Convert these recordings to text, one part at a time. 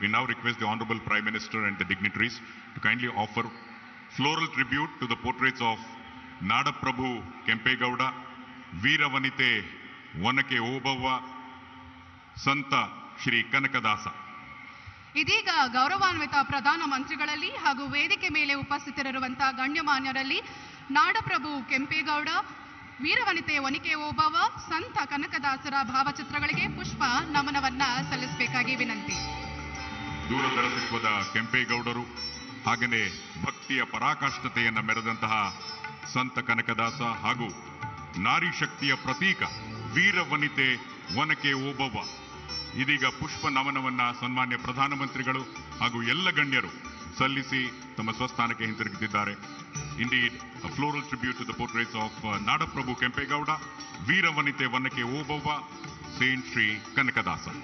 we now request the Honorable Prime Minister and the dignitaries to kindly offer floral tribute to the portraits of Nadaprabhu Kempegowda, Veeravanite Vanake Obava, Santa Shri Kanakadasa. ಇದೀಗ ಗೌರವಾನ್ವಿತ ಪ್ರಧಾನ ಮಂತ್ರಿಗಳಲ್ಲಿ ಹಾಗೂ ವೇದಿಕೆ ಮೇಲೆ ಉಪಸ್ಥಿತರಿರುವಂತಹ ಗಣ್ಯಮಾನ್ಯರಲ್ಲಿ ನಾಡಪ್ರಭು ಕೆಂಪೇಗೌಡ, ವೀರವನಿತೆ ಒನಕೆ ಓಬವ್ವ, ಸಂತ ಕನಕದಾಸರ ಭಾವಚಿತ್ರಗಳಿಗೆ ಪುಷ್ಪ ನಮನವನ್ನ ಸಲ್ಲಿಸಬೇಕಾಗಿ ವಿನಂತಿ. ದೂರದರ್ಶಿತ್ವದ ಕೆಂಪೇಗೌಡರು ಹಾಗೆಯೇ ಭಕ್ತಿಯ ಪರಾಕಾಷ್ಠತೆಯನ್ನು ಮೆರೆದಂತಹ ಸಂತ ಕನಕದಾಸ ಹಾಗೂ ನಾರಿ ಶಕ್ತಿಯ ಪ್ರತೀಕ ವೀರವನಿತೆ ಒನಕೆ ಓಬವ್ವ ಇದೀಗ ಪುಷ್ಪ ನಮನವನ್ನ ಸನ್ಮಾನ್ಯ ಪ್ರಧಾನಮಂತ್ರಿಗಳು ಹಾಗೂ ಎಲ್ಲ ಗಣ್ಯರು ಸಲ್ಲಿಸಿ ತಮ್ಮ ಸ್ವಸ್ಥಾನಕ್ಕೆ ಹಿಂತಿರುಗುತ್ತಿದ್ದಾರೆ. Indeed, a floral tribute to the portraits of Nadaprabhu Kempegowda, Veeravanite Vanake Obava, Saint Shri Kanakadasa.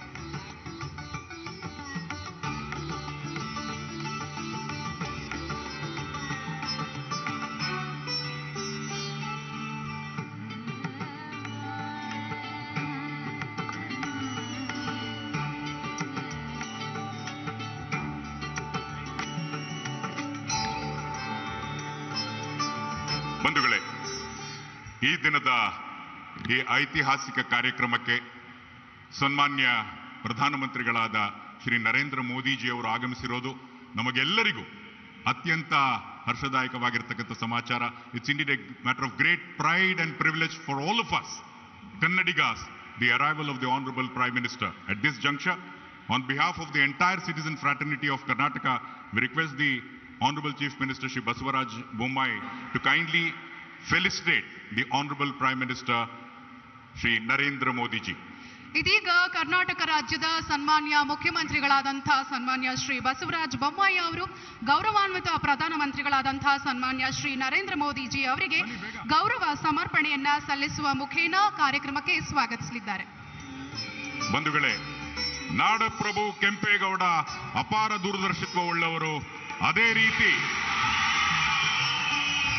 ಬಂಧುಗಳೇ, ಈ ದಿನದ ಈ ಐತಿಹಾಸಿಕ ಕಾರ್ಯಕ್ರಮಕ್ಕೆ ಸನ್ಮಾನ್ಯ ಪ್ರಧಾನಮಂತ್ರಿಗಳಾದ ಶ್ರೀ ನರೇಂದ್ರ ಮೋದಿಜಿಯವರು ಆಗಮಿಸಿರೋದು ನಮಗೆಲ್ಲರಿಗೂ ಅತ್ಯಂತ ಹರ್ಷದಾಯಕವಾಗಿರತಕ್ಕಂಥ ಸಮಾಚಾರ. It's indeed a matter of great pride and privilege for all of us Kannadigas, the arrival of the Honorable Prime Minister. At this juncture, on behalf of the entire citizen fraternity of Karnataka, we request the Honorable Chief Minister Shri Basavaraj Bommai to kindly felicitate the Honorable Prime Minister Shri Narendra Modi ji. ಇದೀಗ ಕರ್ನಾಟಕ ರಾಜ್ಯದ ಸನ್ಮಾನ್ಯ ಮುಖ್ಯಮಂತ್ರಿಗಳಾದಂತಹ ಸನ್ಮಾನ್ಯ ಶ್ರೀ ಬಸವರಾಜ ಬೊಮ್ಮಾಯಿ ಅವರು ಗೌರವಾನ್ವಿತ ಪ್ರಧಾನಮಂತ್ರಿಗಳಾದಂತಹ ಸನ್ಮಾನ್ಯ ಶ್ರೀ ನರೇಂದ್ರ ಮೋದಿಜಿ ಅವರಿಗೆ ಗೌರವ ಸಮರ್ಪಣೆಯನ್ನ ಸಲ್ಲಿಸುವ ಮುಖೇನ ಕಾರ್ಯಕ್ರಮಕ್ಕೆ ಸ್ವಾಗತಿಸಲಿದ್ದಾರೆ. ಬಂಧುಗಳೇ, ನಾಡಪ್ರಭು ಕೆಂಪೇಗೌಡ ಅಪಾರ ದೂರದರ್ಶಿತ್ವವುಳ್ಳವರು. ಅದೇ ರೀತಿ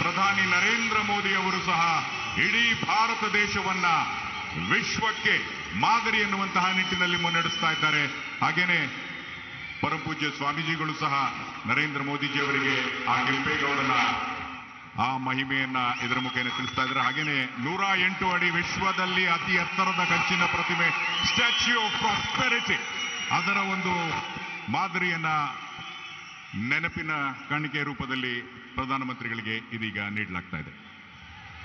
ಪ್ರಧಾನಿ ನರೇಂದ್ರ ಮೋದಿ ಅವರು ಸಹ ಇಡೀ ಭಾರತ ದೇಶವನ್ನ ವಿಶ್ವಕ್ಕೆ ಮಾದರಿ ಎನ್ನುವಂತಹ ನಿಟ್ಟಿನಲ್ಲಿ ಮುನ್ನಡೆಸ್ತಾ ಇದ್ದಾರೆ. ಹಾಗೇನೆ ಪರಮಪೂಜ್ಯ ಸ್ವಾಮೀಜಿಗಳು ಸಹ ನರೇಂದ್ರ ಮೋದಿಜಿ ಅವರಿಗೆ ಆ ಕೆಂಪೇಗೌಡನ ಆ ಮಹಿಮೆಯನ್ನ ಇದರ ಮುಖೇನ ತಿಳಿಸ್ತಾ ಇದ್ದಾರೆ. ಹಾಗೇನೆ 108 ಅಡಿ ವಿಶ್ವದಲ್ಲಿ ಅತಿ ಎತ್ತರದ ಕಂಚಿನ ಪ್ರತಿಮೆ ಸ್ಟ್ಯಾಚ್ಯೂ ಆಫ್ ಪ್ರಾಸ್ಪೆರಿಟಿ, ಅದರ ಒಂದು ಮಾದರಿಯನ್ನ ನೆನಪಿನ ಕಾಣಿಕೆ ರೂಪದಲ್ಲಿ ಪ್ರಧಾನಮಂತ್ರಿಗಳಿಗೆ ಇದೀಗ ನೀಡಲಾಗ್ತಾ ಇದೆ.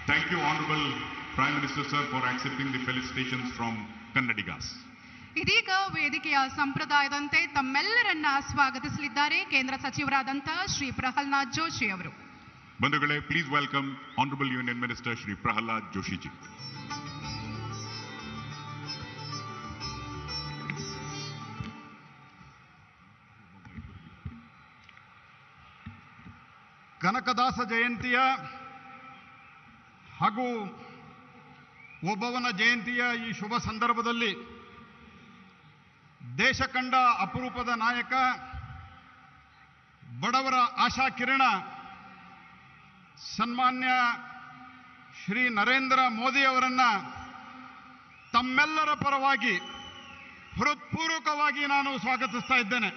Thank you, Honorable Prime Minister Sir, for accepting the felicitations from Kannadigas. ಇದೀಗ ವೇದಿಕೆಯ ಸಂಪ್ರದಾಯದಂತೆ ತಮ್ಮೆಲ್ಲರನ್ನ ಸ್ವಾಗತಿಸಲಿದ್ದಾರೆ ಕೇಂದ್ರ ಸಚಿವರಾದಂತಹ ಶ್ರೀ ಪ್ರಹ್ಲಾದ್ ಜೋಶಿ ಅವರು. ಬಂಧುಗಳೇ, please welcome Honorable Union Minister Shri Prahlad Joshi ji. Kanakadasa ಜಯಂತಿಯ ಹಾಗೂ ಓಬವ್ವನ ಜಯಂತಿಯ ಈ ಶುಭ ಸಂದರ್ಭದಲ್ಲಿ ದೇಶ ಕಂಡ ಅಪರೂಪದ ನಾಯಕ, ಬಡವರ ಆಶಾ ಕಿರಣ ಸನ್ಮಾನ್ಯ ಶ್ರೀ ನರೇಂದ್ರ ಮೋದಿ ಅವರನ್ನ ತಮ್ಮೆಲ್ಲರ ಪರವಾಗಿ ಹೃತ್ಪೂರ್ವಕವಾಗಿ ನಾನು ಸ್ವಾಗತಿಸ್ತಾ ಇದ್ದೇನೆ.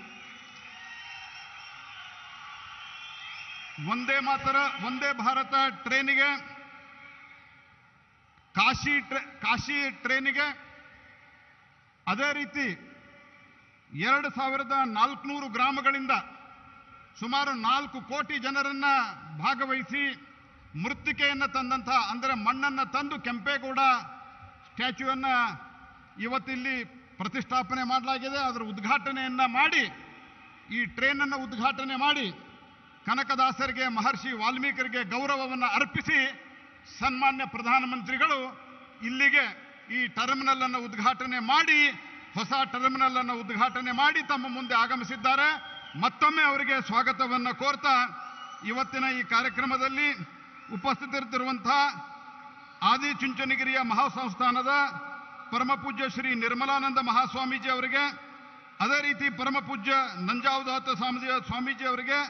ವಂದೇ ಭಾರತ ಟ್ರೈನಿಗೆ, ಕಾಶಿ ಟ್ರೈನಿಗೆ, ಅದೇ ರೀತಿ 2400 ಗ್ರಾಮಗಳಿಂದ ಸುಮಾರು 4 ಕೋಟಿ ಜನರನ್ನ ಭಾಗವಹಿಸಿ ಮೃತ್ತಿಕೆಯನ್ನು ತಂದಂತಹ, ಅಂದರೆ ಮಣ್ಣನ್ನು ತಂದು ಕೆಂಪೇಗೌಡ ಸ್ಟ್ಯಾಚ್ಯೂವನ್ನು ಇವತ್ತಿಲ್ಲಿ ಪ್ರತಿಷ್ಠಾಪನೆ ಮಾಡಲಾಗಿದೆ. ಅದರ ಉದ್ಘಾಟನೆಯನ್ನು ಮಾಡಿ, ಈ ಟ್ರೈನನ್ನು ಉದ್ಘಾಟನೆ ಮಾಡಿ ಕನಕದಾಸರಿಗೆ, ಮಹರ್ಷಿ ವಾಲ್ಮೀಕರಿಗೆ ಗೌರವವನ್ನು ಅರ್ಪಿಸಿ ಸನ್ಮಾನ್ಯ ಪ್ರಧಾನಮಂತ್ರಿಗಳು ಇಲ್ಲಿಗೆ ಈ ಟರ್ಮಿನಲ್ ಅನ್ನು ಉದ್ಘಾಟನೆ ಮಾಡಿ, ಹೊಸ ಟರ್ಮಿನಲ್ ಅನ್ನು ಉದ್ಘಾಟನೆ ಮಾಡಿ ತಮ್ಮ ಮುಂದೆ ಆಗಮಿಸಿದ್ದಾರೆ. ಮತ್ತೊಮ್ಮೆ ಅವರಿಗೆ ಸ್ವಾಗತವನ್ನು ಕೋರ್ತಾ, ಇವತ್ತಿನ ಈ ಕಾರ್ಯಕ್ರಮದಲ್ಲಿ ಉಪಸ್ಥಿತರಿರುವಂತಹ ಆದಿಚುಂಚನಗಿರಿಯ ಮಹಾಸಂಸ್ಥಾನದ ಪರಮಪೂಜ್ಯ ಶ್ರೀ ನಿರ್ಮಲಾನಂದ ಮಹಾಸ್ವಾಮೀಜಿ ಅವರಿಗೆ, ಅದೇ ರೀತಿ ಪರಮಪೂಜ್ಯ ನಂಜಾವದಾತ ಸ್ವಾಮೀಜಿ ಅವರಿಗೆ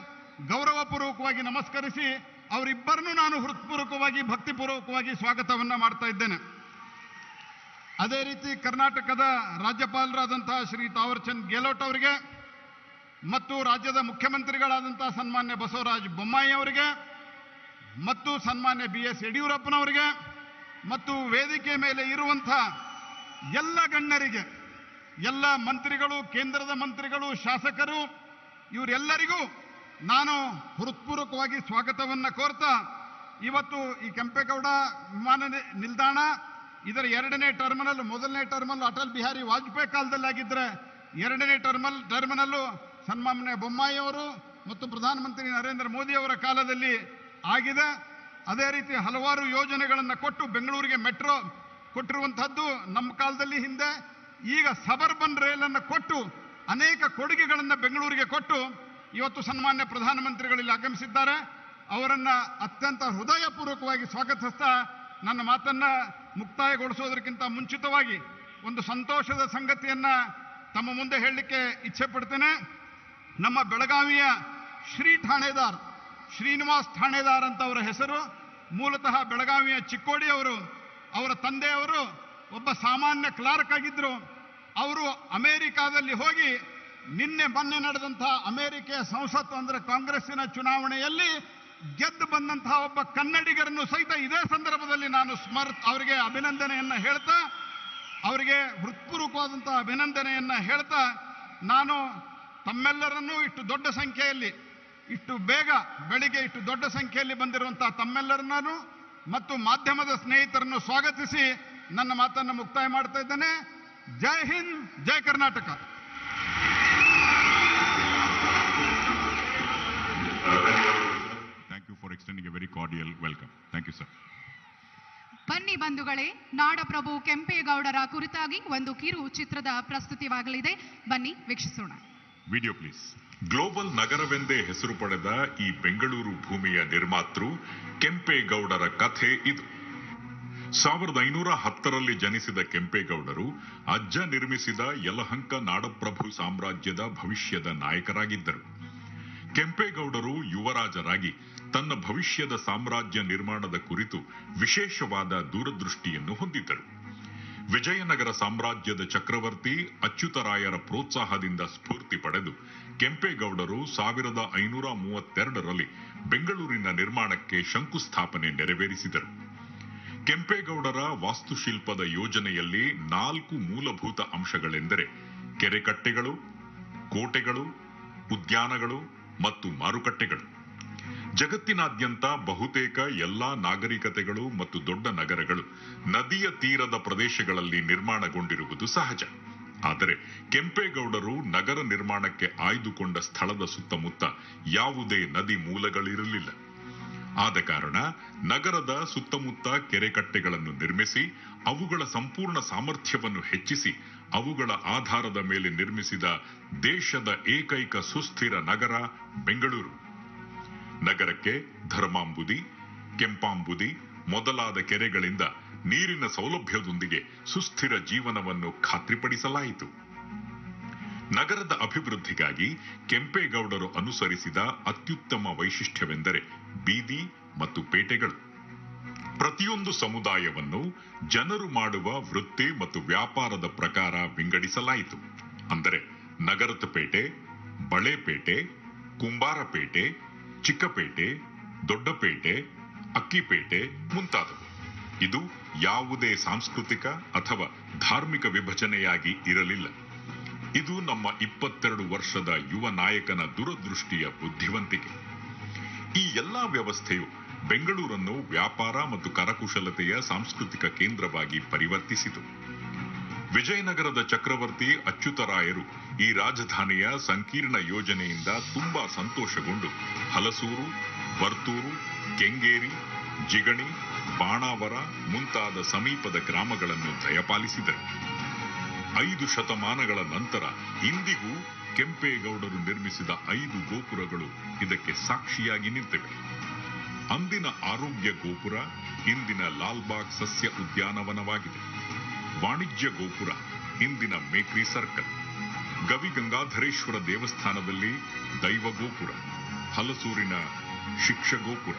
ಗೌರವಪೂರ್ವಕವಾಗಿ ನಮಸ್ಕರಿಸಿ ಅವರಿಬ್ಬರನ್ನೂ ನಾನು ಹೃತ್ಪೂರ್ವಕವಾಗಿ ಭಕ್ತಿಪೂರ್ವಕವಾಗಿ ಸ್ವಾಗತವನ್ನು ಮಾಡ್ತಾ ಇದ್ದೇನೆ. ಅದೇ ರೀತಿ ಕರ್ನಾಟಕದ ರಾಜ್ಯಪಾಲರಾದಂತಹ ಶ್ರೀ ತಾವರ್ಚಂದ್ ಗೆಹ್ಲೋಟ್ ಅವರಿಗೆ, ಮತ್ತು ರಾಜ್ಯದ ಮುಖ್ಯಮಂತ್ರಿಗಳಾದಂಥ ಸನ್ಮಾನ್ಯ ಬಸವರಾಜ ಬೊಮ್ಮಾಯಿ ಅವರಿಗೆ ಮತ್ತು ಸನ್ಮಾನ್ಯ BS ಯಡಿಯೂರಪ್ಪನವರಿಗೆ ಮತ್ತು ವೇದಿಕೆ ಮೇಲೆ ಇರುವಂಥ ಎಲ್ಲ ಗಣ್ಯರಿಗೆ, ಎಲ್ಲ ಮಂತ್ರಿಗಳು, ಕೇಂದ್ರದ ಮಂತ್ರಿಗಳು, ಶಾಸಕರು, ಇವರೆಲ್ಲರಿಗೂ ನಾನು ಹೃತ್ಪೂರ್ವಕವಾಗಿ ಸ್ವಾಗತವನ್ನು ಕೋರ್ತಾ, ಇವತ್ತು ಈ ಕೆಂಪೇಗೌಡ ವಿಮಾನ ನಿಲ್ದಾಣ ಇದರ 2ನೇ ಟರ್ಮಿನಲ್, 1ನೇ ಟರ್ಮಿನಲ್ ಅಟಲ್ ಬಿಹಾರಿ ವಾಜಪೇಯಿ ಕಾಲದಲ್ಲಾಗಿದ್ದರೆ 2ನೇ ಟರ್ಮಿನಲ್ಲು ಸನ್ಮಾನ್ಯ ಬೊಮ್ಮಾಯಿ ಅವರು ಮತ್ತು ಪ್ರಧಾನಮಂತ್ರಿ ನರೇಂದ್ರ ಮೋದಿ ಅವರ ಕಾಲದಲ್ಲಿ ಆಗಿದೆ. ಅದೇ ರೀತಿ ಹಲವಾರು ಯೋಜನೆಗಳನ್ನು ಕೊಟ್ಟು ಬೆಂಗಳೂರಿಗೆ ಮೆಟ್ರೋ ಕೊಟ್ಟಿರುವಂತಹದ್ದು ನಮ್ಮ ಕಾಲದಲ್ಲಿ ಹಿಂದೆ. ಈಗ ಸಬರ್ಬನ್ ರೈಲನ್ನು ಕೊಟ್ಟು ಅನೇಕ ಕೊಡುಗೆಗಳನ್ನು ಬೆಂಗಳೂರಿಗೆ ಕೊಟ್ಟು ಇವತ್ತು ಸನ್ಮಾನ್ಯ ಪ್ರಧಾನಮಂತ್ರಿಗಳಲ್ಲಿ ಆಗಮಿಸಿದ್ದಾರೆ. ಅವರನ್ನು ಅತ್ಯಂತ ಹೃದಯಪೂರ್ವಕವಾಗಿ ಸ್ವಾಗತಿಸ್ತಾ ನನ್ನ ಮಾತನ್ನು ಮುಕ್ತಾಯಗೊಳಿಸೋದಕ್ಕಿಂತ ಮುಂಚಿತವಾಗಿ ಒಂದು ಸಂತೋಷದ ಸಂಗತಿಯನ್ನು ತಮ್ಮ ಮುಂದೆ ಹೇಳಲಿಕ್ಕೆ ಇಚ್ಛೆ ಪಡ್ತೇನೆ. ನಮ್ಮ ಬೆಳಗಾವಿಯ ಶ್ರೀನಿವಾಸ್ ಠಾಣೇದಾರ್ ಅಂತ ಅವರ ಹೆಸರು. ಮೂಲತಃ ಬೆಳಗಾವಿಯ ಚಿಕ್ಕೋಡಿ ಅವರು. ಅವರ ತಂದೆಯವರು ಒಬ್ಬ ಸಾಮಾನ್ಯ ಕ್ಲಾರ್ಕ್ ಆಗಿದ್ದರು. ಅವರು ಅಮೆರಿಕಾದಲ್ಲಿ ಹೋಗಿ ಮೊನ್ನೆ ನಡೆದಂಥ ಅಮೆರಿಕೆಯ ಸಂಸತ್ತು ಅಂದರೆ ಕಾಂಗ್ರೆಸ್ಸಿನ ಚುನಾವಣೆಯಲ್ಲಿ ಗೆದ್ದು ಬಂದಂತಹ ಒಬ್ಬ ಕನ್ನಡಿಗರನ್ನು ಸಹಿತ ಇದೇ ಸಂದರ್ಭದಲ್ಲಿ ನಾನು ಅವರಿಗೆ ಅಭಿನಂದನೆಯನ್ನು ಹೇಳ್ತಾ, ಅವರಿಗೆ ಹೃತ್ಪೂರ್ವಕವಾದಂತಹ ಅಭಿನಂದನೆಯನ್ನು ಹೇಳ್ತಾ, ನಾನು ತಮ್ಮೆಲ್ಲರನ್ನೂ ಇಷ್ಟು ದೊಡ್ಡ ಸಂಖ್ಯೆಯಲ್ಲಿ, ಇಷ್ಟು ಬೇಗ ಬೆಳಿಗ್ಗೆ ಇಷ್ಟು ದೊಡ್ಡ ಸಂಖ್ಯೆಯಲ್ಲಿ ಬಂದಿರುವಂತಹ ತಮ್ಮೆಲ್ಲರನ್ನೂ ಮತ್ತು ಮಾಧ್ಯಮದ ಸ್ನೇಹಿತರನ್ನು ಸ್ವಾಗತಿಸಿ ನನ್ನ ಮಾತನ್ನು ಮುಕ್ತಾಯ ಮಾಡ್ತಾ ಇದ್ದೇನೆ. ಜೈ ಹಿಂದ್, ಜೈ Karnataka. Thank you for extending a very cordial welcome. Thank you, sir. ಬನ್ನಿ ಬಂಧುಗಳೇ, ನಾಡಪ್ರಭು ಕೆಂಪೇಗೌಡರ ಕುರಿತಾಗಿ ಒಂದು ಕಿರು ಚಿತ್ರದ ಪ್ರಸ್ತುತಿವಾಗಲಿದೆ. ಬನ್ನಿ ವೀಕ್ಷಿಸೋಣ. Video please. ಗ್ಲೋಬಲ್ ನಗರವೆಂದೇ ಹೆಸರು ಪಡೆದ ಈ ಬೆಂಗಳೂರು ಭೂಮಿಯ ನಿರ್ಮಾತೃ ಕೆಂಪೇಗೌಡರ ಕಥೆ ಇದು. 1510ರಲ್ಲಿ ಜನಿಸಿದ ಕೆಂಪೇಗೌಡರು ಅಜ್ಜ ನಿರ್ಮಿಸಿದ ಯಲಹಂಕ ನಾಡಪ್ರಭು ಸಾಮ್ರಾಜ್ಯದ ಭವಿಷ್ಯದ ನಾಯಕರಾಗಿದ್ದರು. ಕೆಂಪೇಗೌಡರು ಯುವರಾಜರಾಗಿ ತನ್ನ ಭವಿಷ್ಯದ ಸಾಮ್ರಾಜ್ಯ ನಿರ್ಮಾಣದ ಕುರಿತು ವಿಶೇಷವಾದ ದೂರದೃಷ್ಟಿಯನ್ನು ಹೊಂದಿದ್ದರು. ವಿಜಯನಗರ ಸಾಮ್ರಾಜ್ಯದ ಚಕ್ರವರ್ತಿ ಅಚ್ಯುತರಾಯರ ಪ್ರೋತ್ಸಾಹದಿಂದ ಸ್ಫೂರ್ತಿ ಪಡೆದು ಕೆಂಪೇಗೌಡರು 1532ರಲ್ಲಿ ಬೆಂಗಳೂರಿನ ನಿರ್ಮಾಣಕ್ಕೆ ಶಂಕುಸ್ಥಾಪನೆ ನೆರವೇರಿಸಿದರು. ಕೆಂಪೇಗೌಡರ ವಾಸ್ತುಶಿಲ್ಪದ ಯೋಜನೆಯಲ್ಲಿ 4 ಮೂಲಭೂತ ಅಂಶಗಳೆಂದರೆ ಕೆರೆಕಟ್ಟೆಗಳು, ಕೋಟೆಗಳು, ಉದ್ಯಾನಗಳು ಮತ್ತು ಮಾರುಕಟ್ಟೆಗಳು. ಜಗತ್ತಿನಾದ್ಯಂತ ಬಹುತೇಕ ಎಲ್ಲಾ ನಾಗರಿಕತೆಗಳು ಮತ್ತು ದೊಡ್ಡ ನಗರಗಳು ನದಿಯ ತೀರದ ಪ್ರದೇಶಗಳಲ್ಲಿ ನಿರ್ಮಾಣಗೊಂಡಿರುವುದು ಸಹಜ. ಆದರೆ ಕೆಂಪೇಗೌಡರು ನಗರ ನಿರ್ಮಾಣಕ್ಕೆ ಆಯ್ದುಕೊಂಡ ಸ್ಥಳದ ಸುತ್ತಮುತ್ತ ಯಾವುದೇ ನದಿ ಮೂಲಗಳಿರಲಿಲ್ಲ. ಆದ ಕಾರಣ ನಗರದ ಸುತ್ತಮುತ್ತ ಕೆರೆಕಟ್ಟೆಗಳನ್ನು ನಿರ್ಮಿಸಿ ಅವುಗಳ ಸಂಪೂರ್ಣ ಸಾಮರ್ಥ್ಯವನ್ನು ಹೆಚ್ಚಿಸಿ ಅವುಗಳ ಆಧಾರದ ಮೇಲೆ ನಿರ್ಮಿಸಿದ ದೇಶದ ಏಕೈಕ ಸುಸ್ಥಿರ ನಗರ ಬೆಂಗಳೂರು. ನಗರಕ್ಕೆ ಧರ್ಮಾಂಬುದಿ, ಕೆಂಪಾಂಬುದಿ ಮೊದಲಾದ ಕೆರೆಗಳಿಂದ ನೀರಿನ ಸೌಲಭ್ಯದೊಂದಿಗೆ ಸುಸ್ಥಿರ ಜೀವನವನ್ನು ಖಾತ್ರಿಪಡಿಸಲಾಯಿತು. ನಗರದ ಅಭಿವೃದ್ಧಿಗಾಗಿ ಕೆಂಪೇಗೌಡರು ಅನುಸರಿಸಿದ ಅತ್ಯುತ್ತಮ ವೈಶಿಷ್ಟ್ಯವೆಂದರೆ ಬೀದಿ ಮತ್ತು ಪೇಟೆಗಳು. ಪ್ರತಿಯೊಂದು ಸಮುದಾಯವನ್ನು ಜನರು ಮಾಡುವ ವೃತ್ತಿ ಮತ್ತು ವ್ಯಾಪಾರದ ಪ್ರಕಾರ ವಿಂಗಡಿಸಲಾಯಿತು. ಅಂದರೆ ನಗರದ ಪೇಟೆ, ಬಳೆಪೇಟೆ, ಕುಂಬಾರಪೇಟೆ, ಚಿಕ್ಕಪೇಟೆ, ದೊಡ್ಡಪೇಟೆ, ಅಕ್ಕಿಪೇಟೆ ಮುಂತಾದವು. ಇದು ಯಾವುದೇ ಸಾಂಸ್ಕೃತಿಕ ಅಥವಾ ಧಾರ್ಮಿಕ ವಿಭಜನೆಯಾಗಿ ಇರಲಿಲ್ಲ. ಇದು ನಮ್ಮ 22 ವರ್ಷದ ಯುವ ನಾಯಕನ ದೂರದೃಷ್ಟಿಯ ಬುದ್ಧಿವಂತಿಕೆ. ಈ ಎಲ್ಲಾ ವ್ಯವಸ್ಥೆಯು ಬೆಂಗಳೂರನ್ನು ವ್ಯಾಪಾರ ಮತ್ತು ಕರಕುಶಲತೆಯ ಸಾಂಸ್ಕೃತಿಕ ಕೇಂದ್ರವಾಗಿ ಪರಿವರ್ತಿಸಿತು. ವಿಜಯನಗರದ ಚಕ್ರವರ್ತಿ ಅಚ್ಯುತರಾಯರು ಈ ರಾಜಧಾನಿಯ ಸಂಕೀರ್ಣ ಯೋಜನೆಯಿಂದ ತುಂಬಾ ಸಂತೋಷಗೊಂಡು ಹಲಸೂರು, ವರ್ತೂರು, ಕೆಂಗೇರಿ, ಜಿಗಣಿ, ಬಾಣಾವರ ಮುಂತಾದ ಸಮೀಪದ ಗ್ರಾಮಗಳನ್ನು ದಯಪಾಲಿಸಿದರು. 5 ಶತಮಾನಗಳ ನಂತರ ಇಂದಿಗೂ ಕೆಂಪೇಗೌಡರು ನಿರ್ಮಿಸಿದ 5 ಗೋಪುರಗಳು ಇದಕ್ಕೆ ಸಾಕ್ಷಿಯಾಗಿ ನಿಂತಿವೆ. ಅಂದಿನ ಆರೋಗ್ಯ ಗೋಪುರ ಇಂದಿನ ಲಾಲ್ಬಾಗ್ ಸಸ್ಯ ಉದ್ಯಾನವನವಾಗಿದೆ. ವಾಣಿಜ್ಯ ಗೋಪುರ ಇಂದಿನ ಮೇಕ್ರಿ ಸರ್ಕಲ್. ಗವಿಗಂಗಾಧರೇಶ್ವರ ದೇವಸ್ಥಾನದಲ್ಲಿ ದೈವ ಗೋಪುರ, ಹಲಸೂರಿನ ಶಿಕ್ಷ ಗೋಪುರ.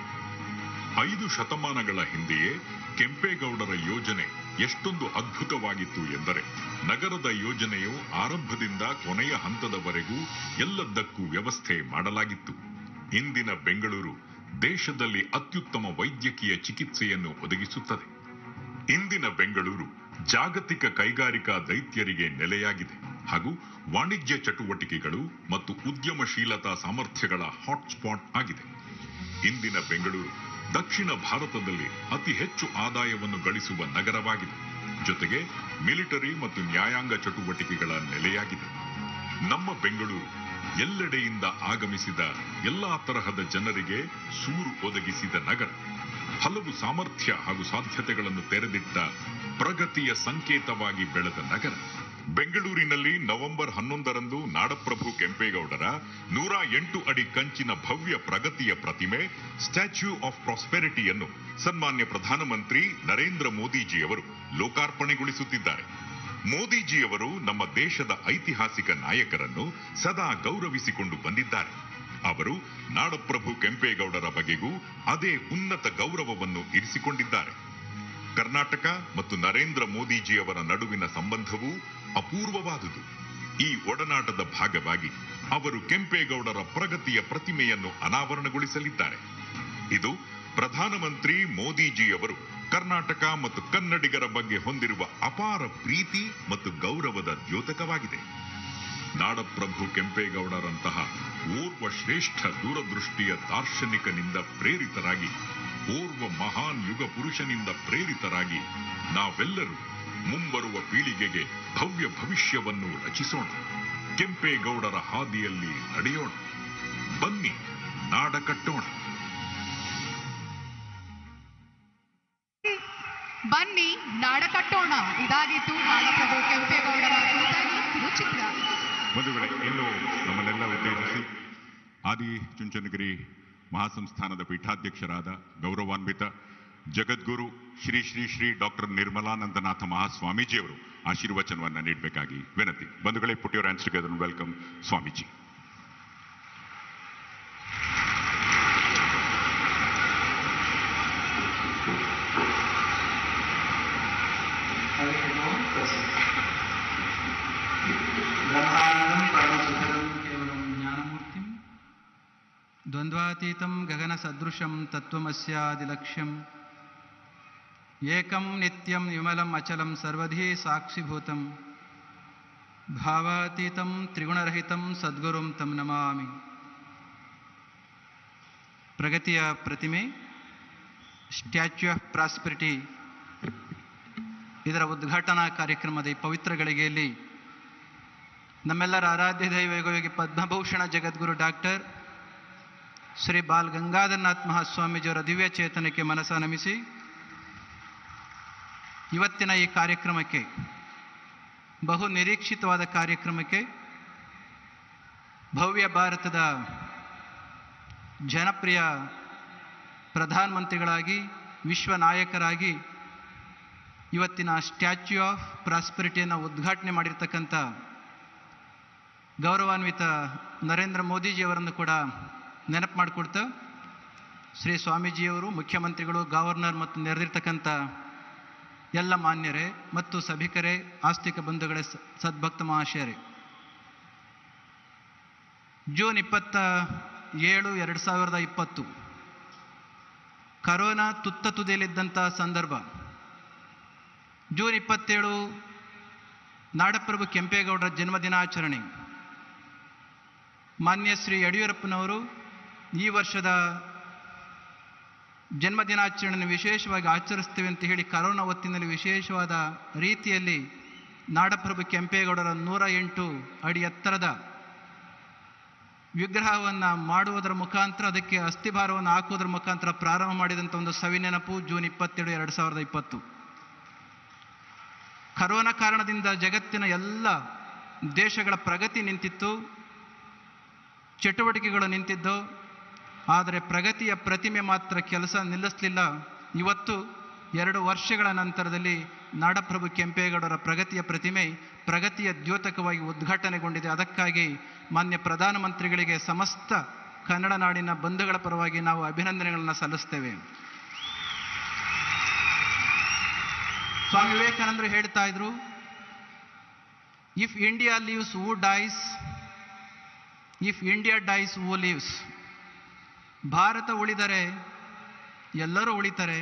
5 ಶತಮಾನಗಳ ಹಿಂದೆಯೇ ಕೆಂಪೇಗೌಡರ ಯೋಜನೆ ಎಷ್ಟೊಂದು ಅದ್ಭುತವಾಗಿತ್ತು ಎಂದರೆ ನಗರದ ಯೋಜನೆಯು ಆರಂಭದಿಂದ ಕೊನೆಯ ಹಂತದವರೆಗೂ ಎಲ್ಲದಕ್ಕೂ ವ್ಯವಸ್ಥೆ ಮಾಡಲಾಗಿತ್ತು. ಇಂದಿನ ಬೆಂಗಳೂರು ದೇಶದಲ್ಲಿ ಅತ್ಯುತ್ತಮ ವೈದ್ಯಕೀಯ ಚಿಕಿತ್ಸೆಯನ್ನು ಒದಗಿಸುತ್ತದೆ. ಇಂದಿನ ಬೆಂಗಳೂರು ಜಾಗತಿಕ ಕೈಗಾರಿಕಾ ದೈತ್ಯರಿಗೆ ನೆಲೆಯಾಗಿದೆ ಹಾಗೂ ವಾಣಿಜ್ಯ ಚಟುವಟಿಕೆಗಳು ಮತ್ತು ಉದ್ಯಮಶೀಲತಾ ಸಾಮರ್ಥ್ಯಗಳ ಹಾಟ್ಸ್ಪಾಟ್ ಆಗಿದೆ. ಇಂದಿನ ಬೆಂಗಳೂರು ದಕ್ಷಿಣ ಭಾರತದಲ್ಲಿ ಅತಿ ಹೆಚ್ಚು ಆದಾಯವನ್ನು ಗಳಿಸುವ ನಗರವಾಗಿದೆ. ಜೊತೆಗೆ ಮಿಲಿಟರಿ ಮತ್ತು ನ್ಯಾಯಾಂಗ ಚಟುವಟಿಕೆಗಳ ನೆಲೆಯಾಗಿದೆ. ನಮ್ಮ ಬೆಂಗಳೂರು ಎಲ್ಲೆಡೆಯಿಂದ ಆಗಮಿಸಿದ ಎಲ್ಲಾ ತರಹದ ಜನರಿಗೆ ಸೂರು ಒದಗಿಸಿದ ನಗರ. ಹಲವು ಸಾಮರ್ಥ್ಯ ಹಾಗೂ ಸಾಧ್ಯತೆಗಳನ್ನು ತೆರೆದಿಟ್ಟ ಪ್ರಗತಿಯ ಸಂಕೇತವಾಗಿ ಬೆಳೆದ ನಗರ. ಬೆಂಗಳೂರಿನಲ್ಲಿ ನವೆಂಬರ್ 11ರಂದು ನಾಡಪ್ರಭು ಕೆಂಪೇಗೌಡರ 108 ಅಡಿ ಕಂಚಿನ ಭವ್ಯ ಪ್ರಗತಿಯ ಪ್ರತಿಮೆ ಸ್ಟ್ಯಾಚ್ಯೂ ಆಫ್ ಪ್ರಾಸ್ಪೆರಿಟಿಯನ್ನು ಸನ್ಮಾನ್ಯ ಪ್ರಧಾನಮಂತ್ರಿ ನರೇಂದ್ರ ಮೋದಿಜಿಯವರು ಲೋಕಾರ್ಪಣೆಗೊಳಿಸುತ್ತಿದ್ದಾರೆ. ಮೋದಿಜಿಯವರು ನಮ್ಮ ದೇಶದ ಐತಿಹಾಸಿಕ ನಾಯಕರನ್ನು ಸದಾ ಗೌರವಿಸಿಕೊಂಡು ಬಂದಿದ್ದಾರೆ. ಅವರು ನಾಡಪ್ರಭು ಕೆಂಪೇಗೌಡರ ಬಗೆಗೂ ಅದೇ ಉನ್ನತ ಗೌರವವನ್ನು ಇರಿಸಿಕೊಂಡಿದ್ದಾರೆ. ಕರ್ನಾಟಕ ಮತ್ತು ನರೇಂದ್ರ ಮೋದಿಜಿಯವರ ನಡುವಿನ ಸಂಬಂಧವೂ ಅಪೂರ್ವವಾದುದು. ಈ ಒಡನಾಟದ ಭಾಗವಾಗಿ ಅವರು ಕೆಂಪೇಗೌಡರ ಪ್ರಗತಿಯ ಪ್ರತಿಮೆಯನ್ನು ಅನಾವರಣಗೊಳಿಸಲಿದ್ದಾರೆ. ಇದು ಪ್ರಧಾನಮಂತ್ರಿ ಮೋದಿಜಿಯವರು ಕರ್ನಾಟಕ ಮತ್ತು ಕನ್ನಡಿಗರ ಬಗ್ಗೆ ಹೊಂದಿರುವ ಅಪಾರ ಪ್ರೀತಿ ಮತ್ತು ಗೌರವದ ದ್ಯೋತಕವಾಗಿದೆ. ನಾಡಪ್ರಭು ಕೆಂಪೇಗೌಡರಂತಹ ಓರ್ವ ಶ್ರೇಷ್ಠ ದೂರದೃಷ್ಟಿಯ ದಾರ್ಶನಿಕನಿಂದ ಪ್ರೇರಿತರಾಗಿ, ಓರ್ವ ಮಹಾನ್ ಯುಗ ಪುರುಷನಿಂದ ಪ್ರೇರಿತರಾಗಿ ನಾವೆಲ್ಲರೂ ಮುಂಬರುವ ಪೀಳಿಗೆಗೆ ಭವ್ಯ ಭವಿಷ್ಯವನ್ನು ರಚಿಸೋಣ. ಕೆಂಪೇಗೌಡರ ಹಾದಿಯಲ್ಲಿ ನಡೆಯೋಣ. ಬನ್ನಿ, ನಾಡ ಕಟ್ಟೋಣ. ಬನ್ನಿ, ನಾಡ ಕಟ್ಟೋಣ. ಇದಾಗಿತ್ತು ನಾಡಪ್ರಭು ಕೆಂಪೇಗೌಡರ ಕುರಿತಾಗಿ ಕಿರುಚಿತ್ರ. ಬಂಧುಗಳೇ, ಇನ್ನು ನಮ್ಮನ್ನೆಲ್ಲ ಉದ್ದೇಶಿಸಿ ಆದಿಚುಂಚನಗಿರಿ ಮಹಾಸಂಸ್ಥಾನದ ಪೀಠಾಧ್ಯಕ್ಷರಾದ ಗೌರವಾನ್ವಿತ ಜಗದ್ಗುರು ಶ್ರೀ ಶ್ರೀ ಶ್ರೀ ಡಾಕ್ಟರ್ ನಿರ್ಮಲಾನಂದನಾಥ ಮಹಾಸ್ವಾಮೀಜಿಯವರು ಆಶೀರ್ವಚನವನ್ನು ನೀಡಬೇಕಾಗಿ ವಿನಂತಿ. ಬಂಧುಗಳೇ, put your hands together and welcome Swamiji. ದ್ವಂದ್ವಾತೀತಂ ಗಗನ ಸದೃಶಂ ತತ್ವಮಸ್ಯಾದಿಲಕ್ಷ್ಯಂ ಏಕಂ ನಿತ್ಯಂ ವಿಮಲಂ ಅಚಲಂ ಸರ್ವಧಿ ಸಾಕ್ಷಿಭೂತಂ ಭಾವಾತೀತಂ ತ್ರಿಗುಣರಹಿತಂ ಸದ್ಗುರುಂ ತಂ ನಮಾಮಿ. ಪ್ರಗತಿಯ ಪ್ರತಿಮೆ ಸ್ಟ್ಯಾಚ್ಯೂ ಆಫ್ ಪ್ರಾಸ್ಪೆರಿಟಿ ಇದರ ಉದ್ಘಾಟನಾ ಕಾರ್ಯಕ್ರಮದ ಈ ಪವಿತ್ರ ಗಳಿಗೆಯಲ್ಲಿ ನಮ್ಮೆಲ್ಲರ ಆರಾಧ್ಯ ದೈವಯೋಗಿ ಪದ್ಮಭೂಷಣ ಜಗದ್ಗುರು ಡಾಕ್ಟರ್ ಶ್ರೀ ಬಾಲ್ ಗಂಗಾಧರನಾಥ್ ಮಹಾಸ್ವಾಮೀಜಿಯವರ ದಿವ್ಯ ಚೇತನಕ್ಕೆ ಮನಸ ನಮಿಸಿ ಇವತ್ತಿನ ಈ ಕಾರ್ಯಕ್ರಮಕ್ಕೆ, ಬಹು ನಿರೀಕ್ಷಿತವಾದ ಕಾರ್ಯಕ್ರಮಕ್ಕೆ, ಭವ್ಯ ಭಾರತದ ಜನಪ್ರಿಯ ಪ್ರಧಾನಮಂತ್ರಿಗಳಾಗಿ, ವಿಶ್ವ ನಾಯಕರಾಗಿ ಇವತ್ತಿನ ಸ್ಟ್ಯಾಚ್ಯೂ ಆಫ್ ಪ್ರಾಸ್ಪೆರಿಟಿಯನ್ನು ಉದ್ಘಾಟನೆ ಮಾಡಿರ್ತಕ್ಕಂಥ ಗೌರವಾನ್ವಿತ ನರೇಂದ್ರ ಮೋದಿಜಿಯವರನ್ನು ಕೂಡ ನೆನಪು ಮಾಡಿಕೊಡ್ತಾ, ಶ್ರೀ ಸ್ವಾಮೀಜಿಯವರು, ಮುಖ್ಯಮಂತ್ರಿಗಳು, ಗವರ್ನರ್ ಮತ್ತು ನೆರೆದಿರ್ತಕ್ಕಂಥ ಎಲ್ಲ ಮಾನ್ಯರೇ ಮತ್ತು ಸಭಿಕರೇ, ಆಸ್ತಿಕ ಬಂಧುಗಳೇ, ಸದ್ಭಕ್ತ ಮಹಾಶಯರೇ, ಜೂನ್ 27, 2020 ಕರೋನಾ ತುತ್ತ ತುದಿಯಲ್ಲಿದ್ದಂಥ ಸಂದರ್ಭ. ಜೂನ್ 27 ನಾಡಪ್ರಭು ಕೆಂಪೇಗೌಡರ ಜನ್ಮದಿನಾಚರಣೆ. ಮಾನ್ಯ ಶ್ರೀ ಯಡಿಯೂರಪ್ಪನವರು ಈ ವರ್ಷದ ಜನ್ಮದಿನಾಚರಣೆಯನ್ನು ವಿಶೇಷವಾಗಿ ಆಚರಿಸ್ತೇವೆ ಅಂತ ಹೇಳಿ ಕರೋನಾ ಹೊತ್ತಿನಲ್ಲಿ ವಿಶೇಷವಾದ ರೀತಿಯಲ್ಲಿ ನಾಡಪ್ರಭು ಕೆಂಪೇಗೌಡರ 108 ಅಡಿ ಎತ್ತರದ ವಿಗ್ರಹವನ್ನು ಮಾಡುವುದರ ಮುಖಾಂತರ, ಅದಕ್ಕೆ ಅಸ್ಥಿಭಾರವನ್ನು ಹಾಕುವುದರ ಮುಖಾಂತರ ಪ್ರಾರಂಭ ಮಾಡಿದಂಥ ಒಂದು ಸವಿನೆನಪು ಜೂನ್ 27, 2020. ಕರೋನಾ ಕಾರಣದಿಂದ ಜಗತ್ತಿನ ಎಲ್ಲ ದೇಶಗಳ ಪ್ರಗತಿ ನಿಂತಿತ್ತು, ಚಟುವಟಿಕೆಗಳು ನಿಂತಿದ್ದು. ಆದರೆ ಪ್ರಗತಿಯ ಪ್ರತಿಮೆ ಮಾತ್ರ ಕೆಲಸ ನಿಲ್ಲಿಸಲಿಲ್ಲ. ಇವತ್ತು 2 ವರ್ಷಗಳ ನಂತರದಲ್ಲಿ ನಾಡಪ್ರಭು ಕೆಂಪೇಗೌಡರ ಪ್ರಗತಿಯ ಪ್ರತಿಮೆ ಪ್ರಗತಿಯ ದ್ಯೋತಕವಾಗಿ ಉದ್ಘಾಟನೆಗೊಂಡಿದೆ. ಅದಕ್ಕಾಗಿ ಮಾನ್ಯ ಪ್ರಧಾನಮಂತ್ರಿಗಳಿಗೆ ಸಮಸ್ತ ಕನ್ನಡ ನಾಡಿನ ಬಂಧುಗಳ ಪರವಾಗಿ ನಾವು ಅಭಿನಂದನೆಗಳನ್ನು ಸಲ್ಲಿಸ್ತೇವೆ. ಸ್ವಾಮಿ ವಿವೇಕಾನಂದರು ಹೇಳ್ತಾ ಇದ್ರು, if India lives who dies, if India dies who lives. Bharat ಉಳಿದರೆ ಎಲ್ಲರೂ ಉಳಿತಾರೆ,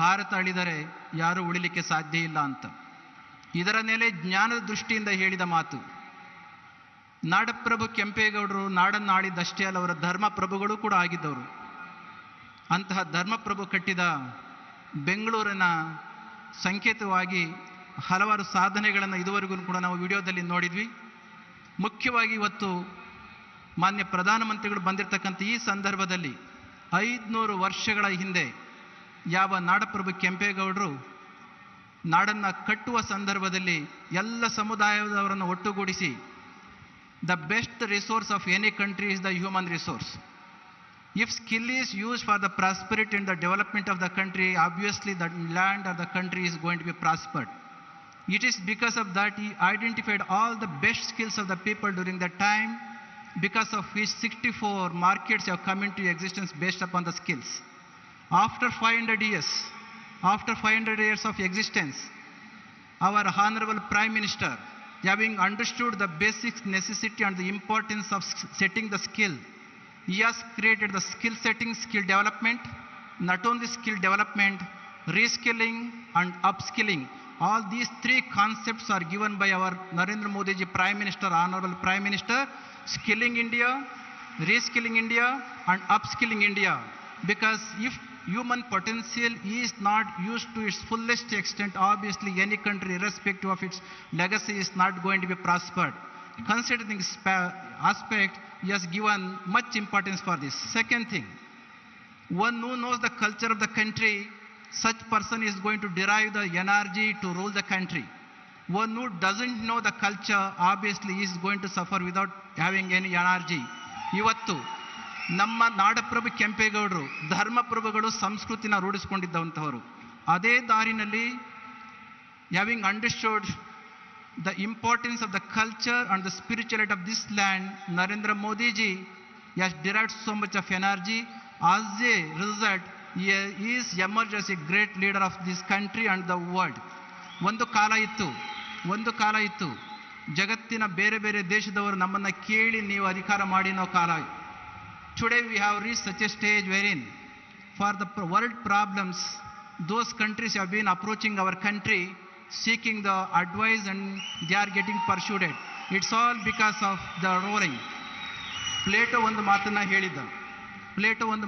ಭಾರತ ಅಳಿದರೆ ಯಾರೂ ಉಳಿಲಿಕ್ಕೆ ಸಾಧ್ಯ ಇಲ್ಲ ಅಂತ. ಇದರ ಮೇಲೆ ಜ್ಞಾನದ ದೃಷ್ಟಿಯಿಂದ ಹೇಳಿದ ಮಾತು. ನಾಡಪ್ರಭು ಕೆಂಪೇಗೌಡರು ನಾಡನ್ನು ಆಳಿದ್ದಷ್ಟೇ ಅಲ್ಲ, ಅವರ ಧರ್ಮಪ್ರಭುಗಳು ಕೂಡ ಆಗಿದ್ದವರು. ಅಂತಹ ಧರ್ಮಪ್ರಭು ಕಟ್ಟಿದ ಬೆಂಗಳೂರಿನ ಸಂಕೇತವಾಗಿ ಹಲವಾರು ಸಾಧನೆಗಳನ್ನು ಇದುವರೆಗೂ ಕೂಡ ನಾವು ವಿಡಿಯೋದಲ್ಲಿ ನೋಡಿದ್ವಿ. ಮುಖ್ಯವಾಗಿ ಇವತ್ತು ಮಾನ್ಯ ಪ್ರಧಾನಮಂತ್ರಿಗಳು ಬಂದಿರತಕ್ಕಂಥ ಈ ಸಂದರ್ಭದಲ್ಲಿ 500 ವರ್ಷಗಳ ಹಿಂದೆ ಯಾವ ನಾಡಪ್ರಭು ಕೆಂಪೇಗೌಡರು ನಾಡನ್ನು ಕಟ್ಟುವ ಸಂದರ್ಭದಲ್ಲಿ ಎಲ್ಲ ಸಮುದಾಯದವರನ್ನು ಒಟ್ಟುಗೂಡಿಸಿ, the best resource of any country is the human resource. If skill is used for the prosperity and the development of the country, obviously the land or the country is going to be prospered. It is because of that he identified all the best skills of the people during that time, because of which 64 markets have come into existence based upon the skills. After 500 years of existence, our Honorable Prime Minister, having understood the basic necessity and the importance of setting the skill, he has created the skill setting, skill development, not only skill development, reskilling and upskilling. All these three concepts are given by our Narendra Modi ji, Prime Minister, Honorable Prime Minister, skilling India, reskilling India and upskilling India. Because if human potential is not used to its fullest extent, obviously any country, irrespective of its legacy, is not going to be prospered. Considering this aspect, he has given much importance for this. Second thing, one who knows the culture of the country, such person is going to derive the energy to rule the country. One who doesn't know the culture, obviously is going to suffer without having any energy. ಇವತ್ತು ನಮ್ಮ ನಾಡಪ್ರಭು ಕೆಂಪೇಗೌಡರು ಧರ್ಮಪ್ರಭುಗಳು ಸಂಸ್ಕೃತಿನ ರೂಢಿಸಿಕೊಂಡಿದ್ದಂಥವರು. ಅದೇ ದಾರಿನಲ್ಲಿ having understood the importance of the culture and the spirituality of this land, Narendra Modi ji has derived so much of energy. As a result, he is emerged as a great leader of this country and the world. ಒಂದು ಕಾಲ ಇತ್ತು ಜಗತ್ತಿನ ಬೇರೆ ಬೇರೆ ದೇಶದವರು ನಮ್ಮನ್ನು ಕೇಳಿ ನೀವು ಅಧಿಕಾರ ಮಾಡಿ ಅನ್ನೋ ಕಾಲ. Today we have reached such a stage wherein for the world problems, those countries have been approaching our country seeking the advice and they are getting pursued. It's all because of the ruling. Plato ಒಂದು